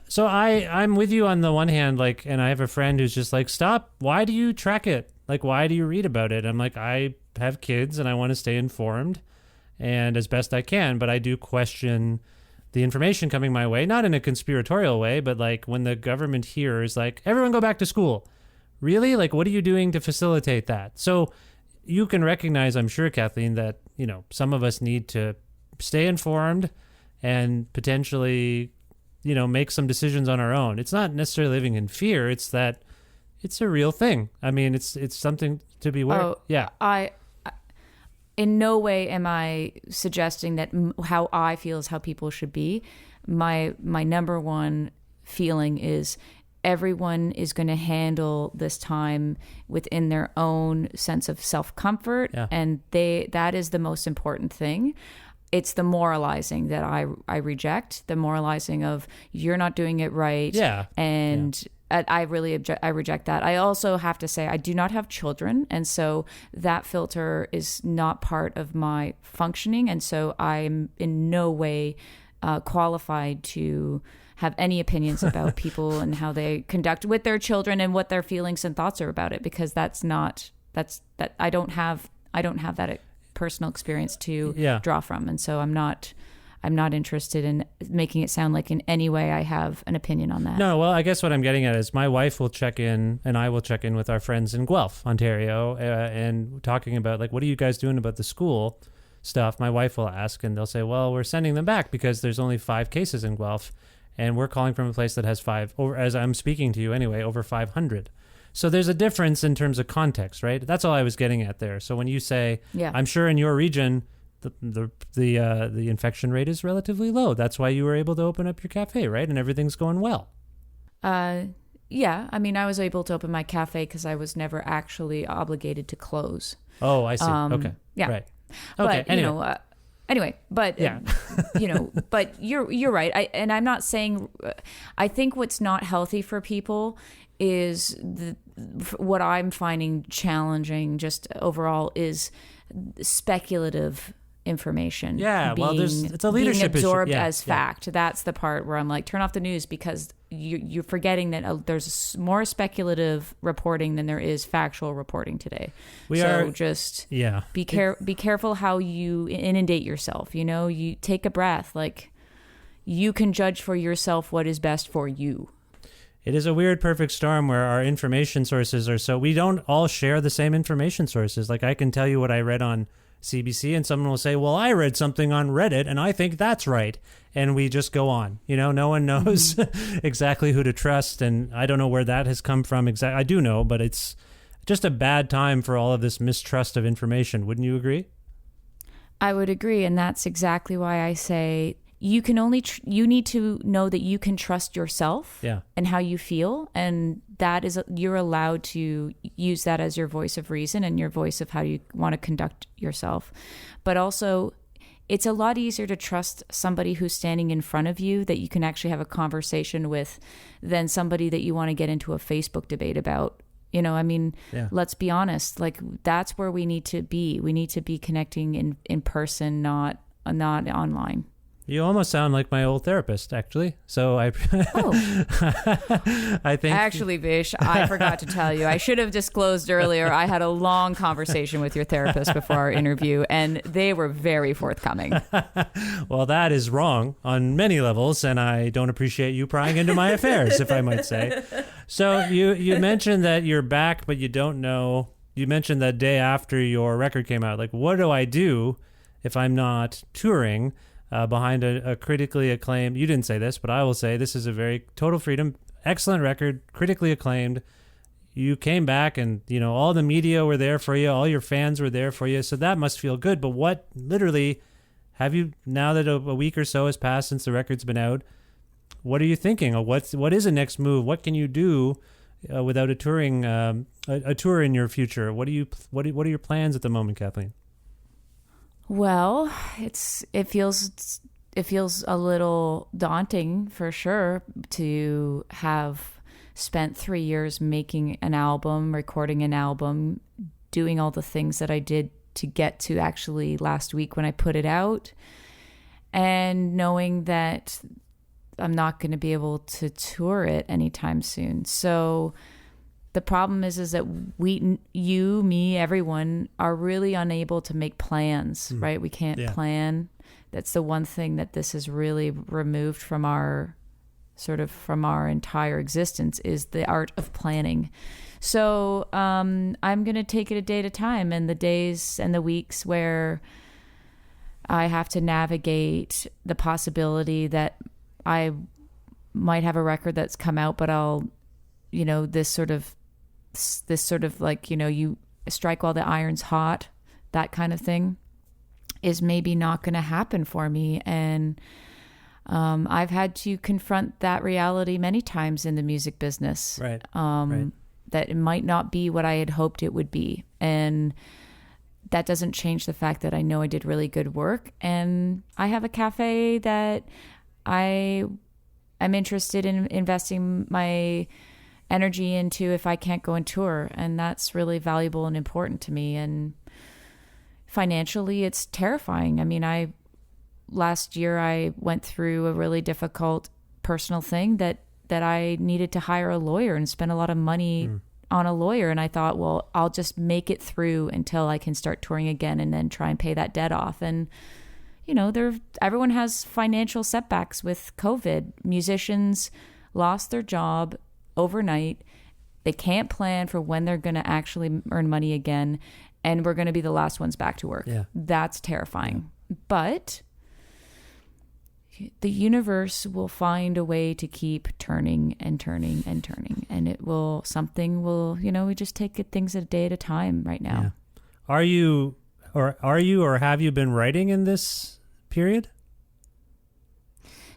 So I'm with you on the one hand, like, and I have a friend who's just like, stop. Why do you track it? Like, why do you read about it? I'm like, I have kids and I want to stay informed and as best I can, but I do question the information coming my way, not in a conspiratorial way, but like when the government here is like, everyone go back to school. Really? Like, what are you doing to facilitate that? So you can recognize, I'm sure, Kathleen, that, some of us need to stay informed and potentially make some decisions on our own. It's not necessarily living in fear. It's that it's a real thing. I mean, it's something to be aware. Oh, yeah. I in no way am I suggesting that how I feel is how people should be. My number one feeling is everyone is going to handle this time within their own sense of self-comfort. Yeah. And that is the most important thing. It's the moralizing that I reject, the moralizing of you're not doing it right. Yeah. And I reject that. I also have to say I do not have children. And so that filter is not part of my functioning. And so I'm in no way qualified to have any opinions about people and how they conduct with their children and what their feelings and thoughts are about it, because I don't have that personal experience to draw from. And so I'm not interested in making it sound like in any way I have an opinion on that. No, well, I guess what I'm getting at is my wife will check in and I will check in with our friends in Guelph, Ontario, and talking about like, what are you guys doing about the school stuff? My wife will ask and they'll say, well, we're sending them back because there's only 5 cases in Guelph and we're calling from a place that has 5, or as I'm speaking to you anyway, over 500. So there's a difference in terms of context, right? That's all I was getting at there. So when you say, I'm sure in your region, the infection rate is relatively low. That's why you were able to open up your cafe, right? And everything's going well. Yeah. I mean, I was able to open my cafe because I was never actually obligated to close. Oh, I see. Okay. Yeah. Right. Okay. But, but you're right. I'm not saying, I think what's not healthy for people is what I'm finding challenging just overall is speculative information. Yeah, it's a leadership being absorbed issue. as fact. That's the part where I'm like, turn off the news, because you're forgetting that there's more speculative reporting than there is factual reporting today. Be careful how you inundate yourself. You take a breath. Like, you can judge for yourself what is best for you. It is a weird perfect storm where our information sources are so... We don't all share the same information sources. Like, I can tell you what I read on CBC and someone will say, well, I read something on Reddit and I think that's right. And we just go on. No one knows exactly who to trust. And I don't know where that has come from. I do know, but it's just a bad time for all of this mistrust of information. Wouldn't you agree? I would agree. And that's exactly why I say... You can only you need to know that you can trust yourself and how you feel, and that is you're allowed to use that as your voice of reason and your voice of how you want to conduct yourself. But also, it's a lot easier to trust somebody who's standing in front of you that you can actually have a conversation with than somebody that you want to get into a Facebook debate about. Let's be honest. Like, that's where we need to be. We need to be connecting in person, not online. You almost sound like my old therapist, actually. So I think... Actually, Vish, I forgot to tell you. I should have disclosed earlier. I had a long conversation with your therapist before our interview, and they were very forthcoming. Well, that is wrong on many levels, and I don't appreciate you prying into my affairs, if I might say. So you mentioned that you're back, but you don't know... You mentioned that day after your record came out. Like, what do I do if I'm not touring... behind a critically acclaimed, you didn't say this, but I will say this is a very Total Freedom, excellent record, critically acclaimed. you came back and, all the media were there for you, all your fans were there for you. So that must feel good. But what literally have you, now that a week or so has passed since the record's been out, what are you thinking? Or what is the next move? What can you do without a touring, a tour in your future? What are your plans at the moment, Kathleen? Well, it feels a little daunting for sure to have spent 3 years making an album, recording an album, doing all the things that I did to get to actually last week when I put it out, and knowing that I'm not going to be able to tour it anytime soon. So the problem is that you, me, everyone are really unable to make plans, right? We can't plan. That's the one thing that this has really removed from our entire existence, is the art of planning. So I'm going to take it a day at a time, and the days and the weeks where I have to navigate the possibility that I might have a record that's come out, but I'll, this sort of like, you strike while the iron's hot, that kind of thing is maybe not going to happen for me. And I've had to confront that reality many times in the music business. Right. That it might not be what I had hoped it would be. And that doesn't change the fact that I know I did really good work. And I have a cafe that I'm interested in investing my energy into if I can't go and tour. And that's really valuable and important to me. And financially, it's terrifying. I mean, last year I went through a really difficult personal thing that I needed to hire a lawyer and spend a lot of money on a lawyer. And I thought, well, I'll just make it through until I can start touring again and then try and pay that debt off. And, everyone has financial setbacks with COVID. Musicians lost their job overnight. They can't plan for when they're going to actually earn money again. And we're going to be the last ones back to work. Yeah. That's terrifying. But the universe will find a way to keep turning and turning and turning. And we just take things a day at a time right now. Yeah. Are you or have you been writing in this period?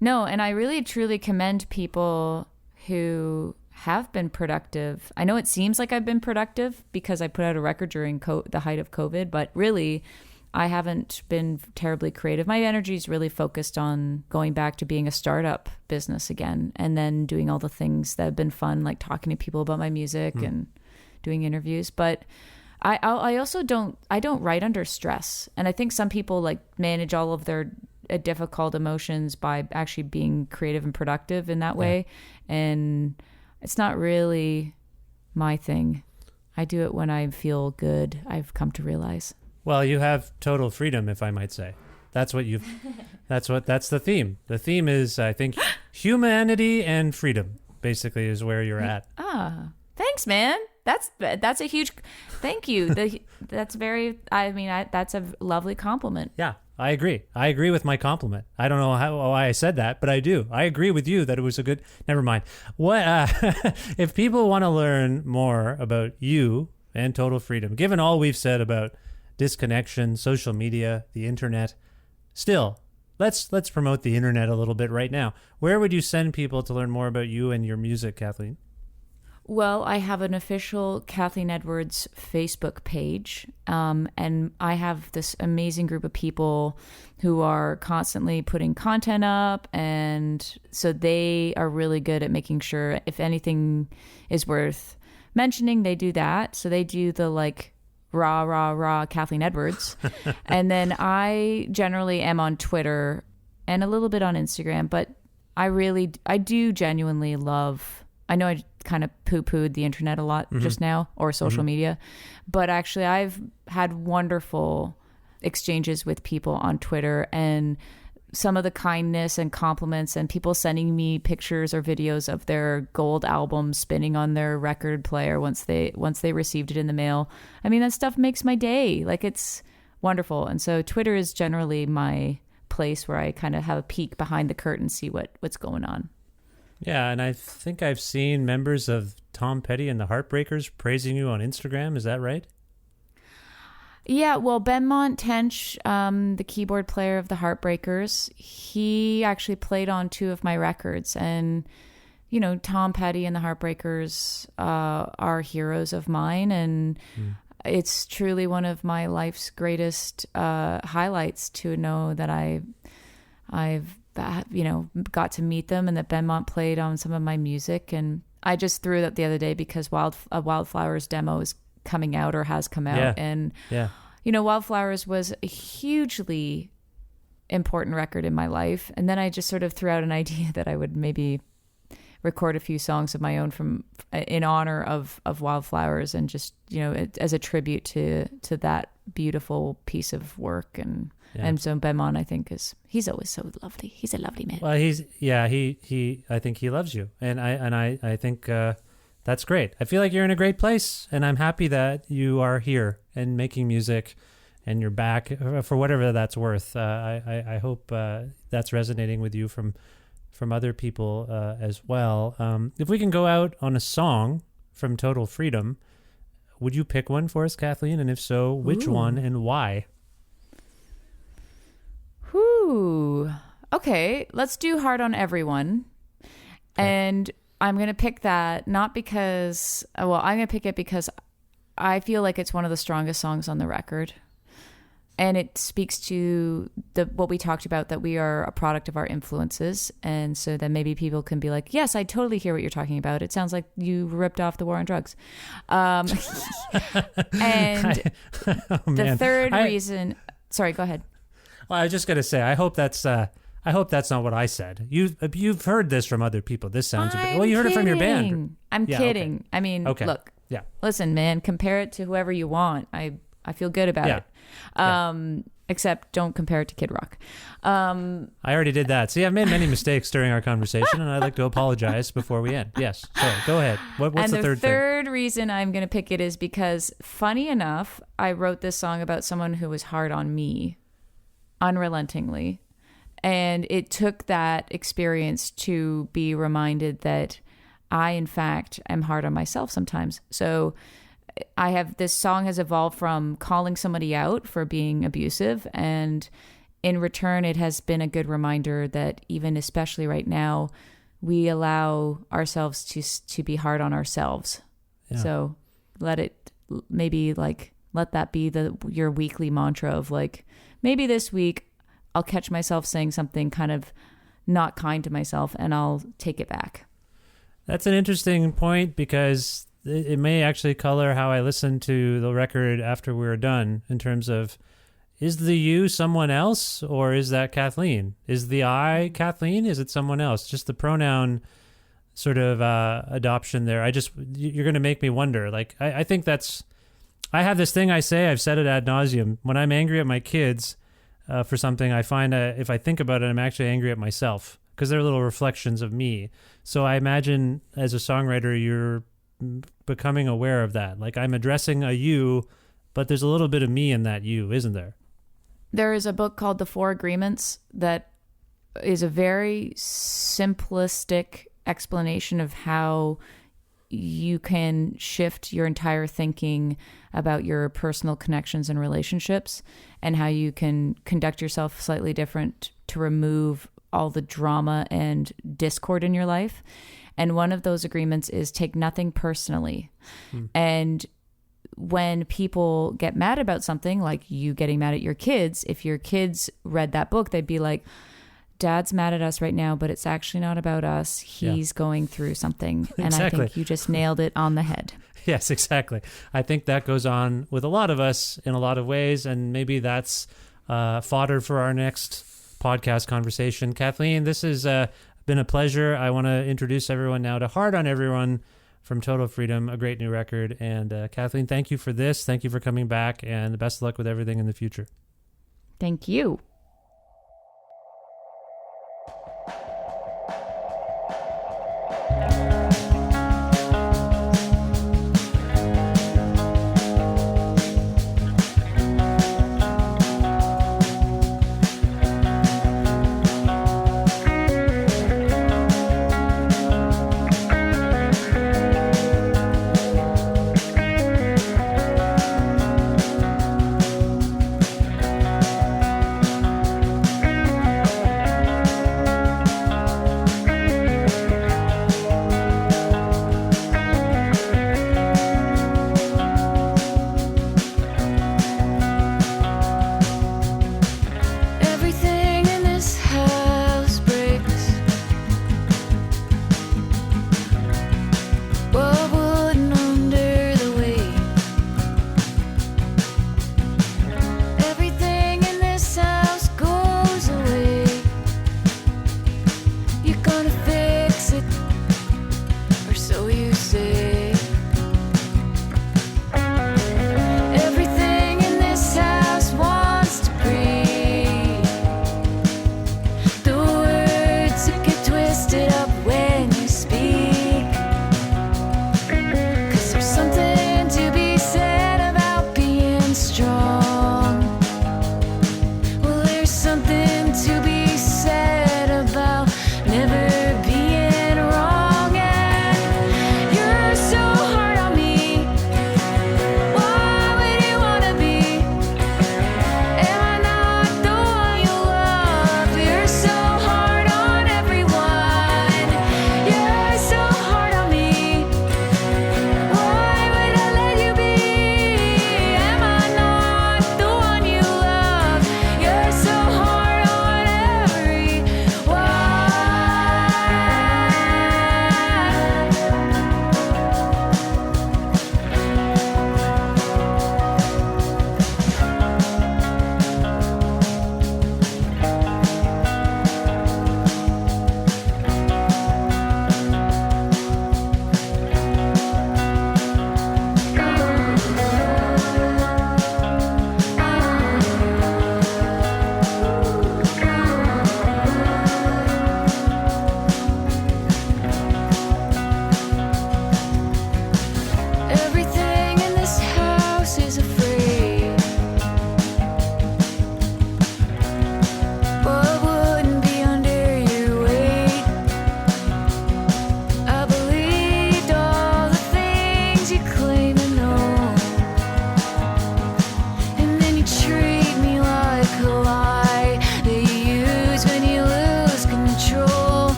No, and I really truly commend people who have been productive. I know it seems like I've been productive because I put out a record during the height of COVID, but really I haven't been terribly creative. My energy is really focused on going back to being a startup business again, and then doing all the things that have been fun, like talking to people about my music and doing interviews. But I also don't write under stress. And I think some people like manage all of their difficult emotions by actually being creative and productive in that way. And it's not really my thing. I do it when I feel good, I've come to realize. Well, you have total freedom, if I might say. That's the theme. The theme is, I think, humanity and freedom, basically, is where you're at. Thanks, man. That's a huge, thank you. That's a lovely compliment. Yeah, I agree. I agree with my compliment. I don't know why I said that, but I do. I agree with you that it was a good, never mind. What, if people want to learn more about you and total freedom, given all we've said about disconnection, social media, the internet, still, let's promote the internet a little bit right now. Where would you send people to learn more about you and your music, Kathleen? Well, I have an official Kathleen Edwards Facebook page, and I have this amazing group of people who are constantly putting content up, and so they are really good at making sure if anything is worth mentioning, they do that. So they do the rah Kathleen Edwards. And then I generally am on Twitter and a little bit on Instagram, but I do genuinely love, I know I kind of poo-pooed the internet a lot just now, or social media, but actually I've had wonderful exchanges with people on Twitter, and some of the kindness and compliments and people sending me pictures or videos of their gold album spinning on their record player once they received it in the mail. I mean, that stuff makes my day. Like, it's wonderful. And so Twitter is generally my place where I kind of have a peek behind the curtain, see what's going on. Yeah, and I think I've seen members of Tom Petty and the Heartbreakers praising you on Instagram. Is that right? Yeah, well, Benmont Tench, the keyboard player of the Heartbreakers, he actually played on 2 of my records. And, you know, Tom Petty and the Heartbreakers are heroes of mine. And it's truly one of my life's greatest highlights to know that I've got to meet them and that Benmont played on some of my music. And I just threw it up the other day because Wildflowers demo is coming out or has come out. And, you know, Wildflowers was a hugely important record in my life. And then I just sort of threw out an idea that I would maybe record a few songs of my own in honor of Wildflowers, and just, you know, as a tribute to that beautiful piece of work. And so Benmont, I think, he's always so lovely. He's a lovely man. Well, he I think he loves you. And I think that's great. I feel like you're in a great place, and I'm happy that you are here and making music and you're back for whatever that's worth. I hope that's resonating with you from other people as well. If we can go out on a song from Total Freedom, would you pick one for us, Kathleen? And if so, which one and why? Okay, let's do Hard on Everyone. Okay. And I'm going to pick that not because, I'm going to pick it because I feel like it's one of the strongest songs on the record. And it speaks to what we talked about, that we are a product of our influences. And so then maybe people can be like, yes, I totally hear what you're talking about. It sounds like you ripped off the war on drugs. And the third reason... Sorry, go ahead. Well, I was just going to say, I hope that's not what I said. You've heard this from other people. This sounds a bit... Well, you heard it from your band. I'm kidding. Okay. I mean, look. Yeah. Listen, man, compare it to whoever you want. I feel good about it. Except don't compare it to Kid Rock. I already did that. See, I've made many mistakes during our conversation, and I'd like to apologize before we end. Yes. So go ahead. What's the third thing? The third reason I'm going to pick it is because, funny enough, I wrote this song about someone who was hard on me unrelentingly. And it took that experience to be reminded that I, in fact, am hard on myself sometimes. So this song has evolved from calling somebody out for being abusive, and in return, it has been a good reminder that even especially right now, we allow ourselves to be hard on ourselves. Yeah. So let that be your weekly mantra of like, maybe this week I'll catch myself saying something kind of not kind to myself, and I'll take it back. That's an interesting point, because it may actually color how I listen to the record after we're done, in terms of, is the you someone else, or is that Kathleen? Is the I Kathleen? Is it someone else? Just the pronoun sort of adoption there. You're going to make me wonder. Like, I think I have this thing I say, I've said it ad nauseum. When I'm angry at my kids for something, I find if I think about it, I'm actually angry at myself, because they're little reflections of me. So I imagine as a songwriter, you're becoming aware of that. Like, I'm addressing a you, but there's a little bit of me in that you, isn't there? There is a book called The Four Agreements that is a very simplistic explanation of how you can shift your entire thinking about your personal connections and relationships, and how you can conduct yourself slightly different to remove all the drama and discord in your life. And one of those agreements is take nothing personally. And when people get mad about something, like you getting mad at your kids, if your kids read that book, they'd be like, Dad's mad at us right now, but it's actually not about us. He's going through something. And Exactly. I think you just nailed it on the head. Yes, exactly. I think that goes on with a lot of us in a lot of ways, and maybe that's fodder for our next podcast conversation. Kathleen, this has been a pleasure. I want to introduce everyone now to Hard on Everyone from Total Freedom, a great new record. And Kathleen, thank you for this. Thank you for coming back, and best of luck with everything in the future. Thank you.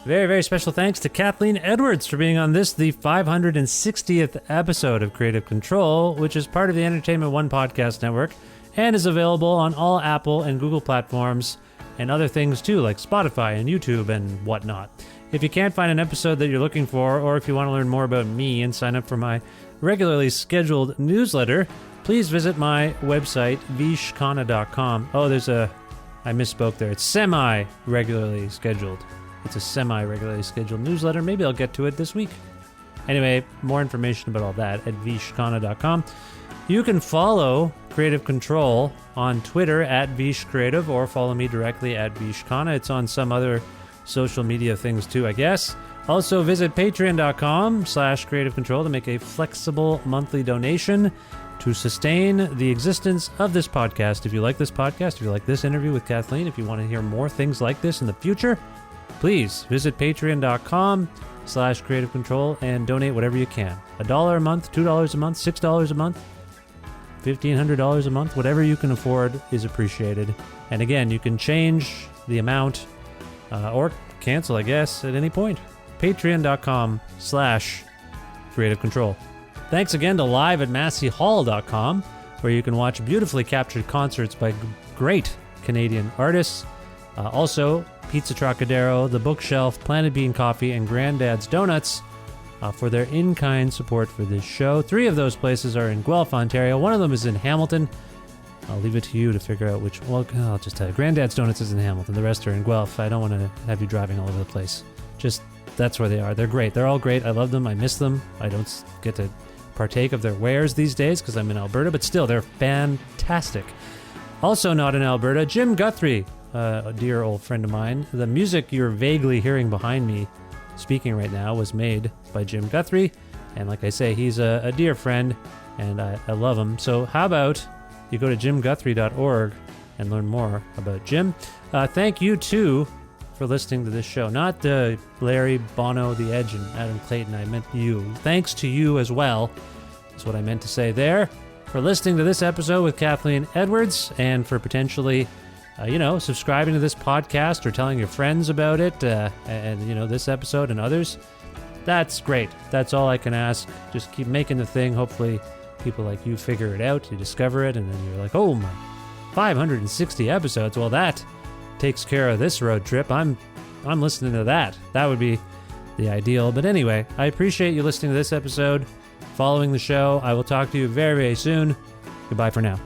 Very, very special thanks to Kathleen Edwards for being on this, the 560th episode of Creative Control, which is part of the Entertainment One podcast network and is available on all Apple and Google platforms and other things too, like Spotify and YouTube and whatnot. If you can't find an episode that you're looking for, or if you want to learn more about me and sign up for my regularly scheduled newsletter, please visit my website, vishkhanna.com. Oh, I misspoke there. It's semi-regularly scheduled. It's a semi-regularly scheduled newsletter. Maybe I'll get to it this week. Anyway, more information about all that at vishkhanna.com. You can follow Creative Control on Twitter at vishcreative, or follow me directly at vishkhanna. It's on some other social media things too, I guess. Also, visit patreon.com/Creative Control to make a flexible monthly donation to sustain the existence of this podcast. If you like this podcast, if you like this interview with Kathleen, if you want to hear more things like this in the future, please visit patreon.com/Creative Control and donate whatever you can. $1 a month, $2 a month, $6 a month, $1,500 a month, whatever you can afford is appreciated. And again, you can change the amount or cancel, I guess, at any point. Patreon.com/Creative Control. Thanks again to live at MasseyHall.com, where you can watch beautifully captured concerts by great Canadian artists. Also, Pizza Trocadero, The Bookshelf, Planet Bean Coffee, and Granddad's Donuts for their in-kind support for this show. 3 of those places are in Guelph, Ontario. One of them is in Hamilton. I'll leave it to you to figure out which. Well, I'll just tell you. Granddad's Donuts is in Hamilton. The rest are in Guelph. I don't want to have you driving all over the place. Just, that's where they are. They're great. They're all great. I love them. I miss them. I don't get to partake of their wares these days because I'm in Alberta, but still, they're fantastic. Also not in Alberta, Jim Guthrie, a dear old friend of mine. The music you're vaguely hearing behind me speaking right now was made by Jim Guthrie, and like I say, he's a dear friend, and I love him. So how about you go to jimguthrie.org and learn more about Jim. Thank you, too, for listening to this show. Not Larry, Bono, The Edge, and Adam Clayton. I meant you. Thanks to you as well, is what I meant to say there, for listening to this episode with Kathleen Edwards, and for potentially subscribing to this podcast or telling your friends about it, and this episode and others. That's great. That's all I can ask. Just keep making the thing. Hopefully people like you figure it out, you discover it, and then you're like, oh my, 560 episodes. Well, that takes care of this road trip. I'm listening to that. That would be the ideal. But anyway, I appreciate you listening to this episode, following the show. I will talk to you very, very soon. Goodbye for now.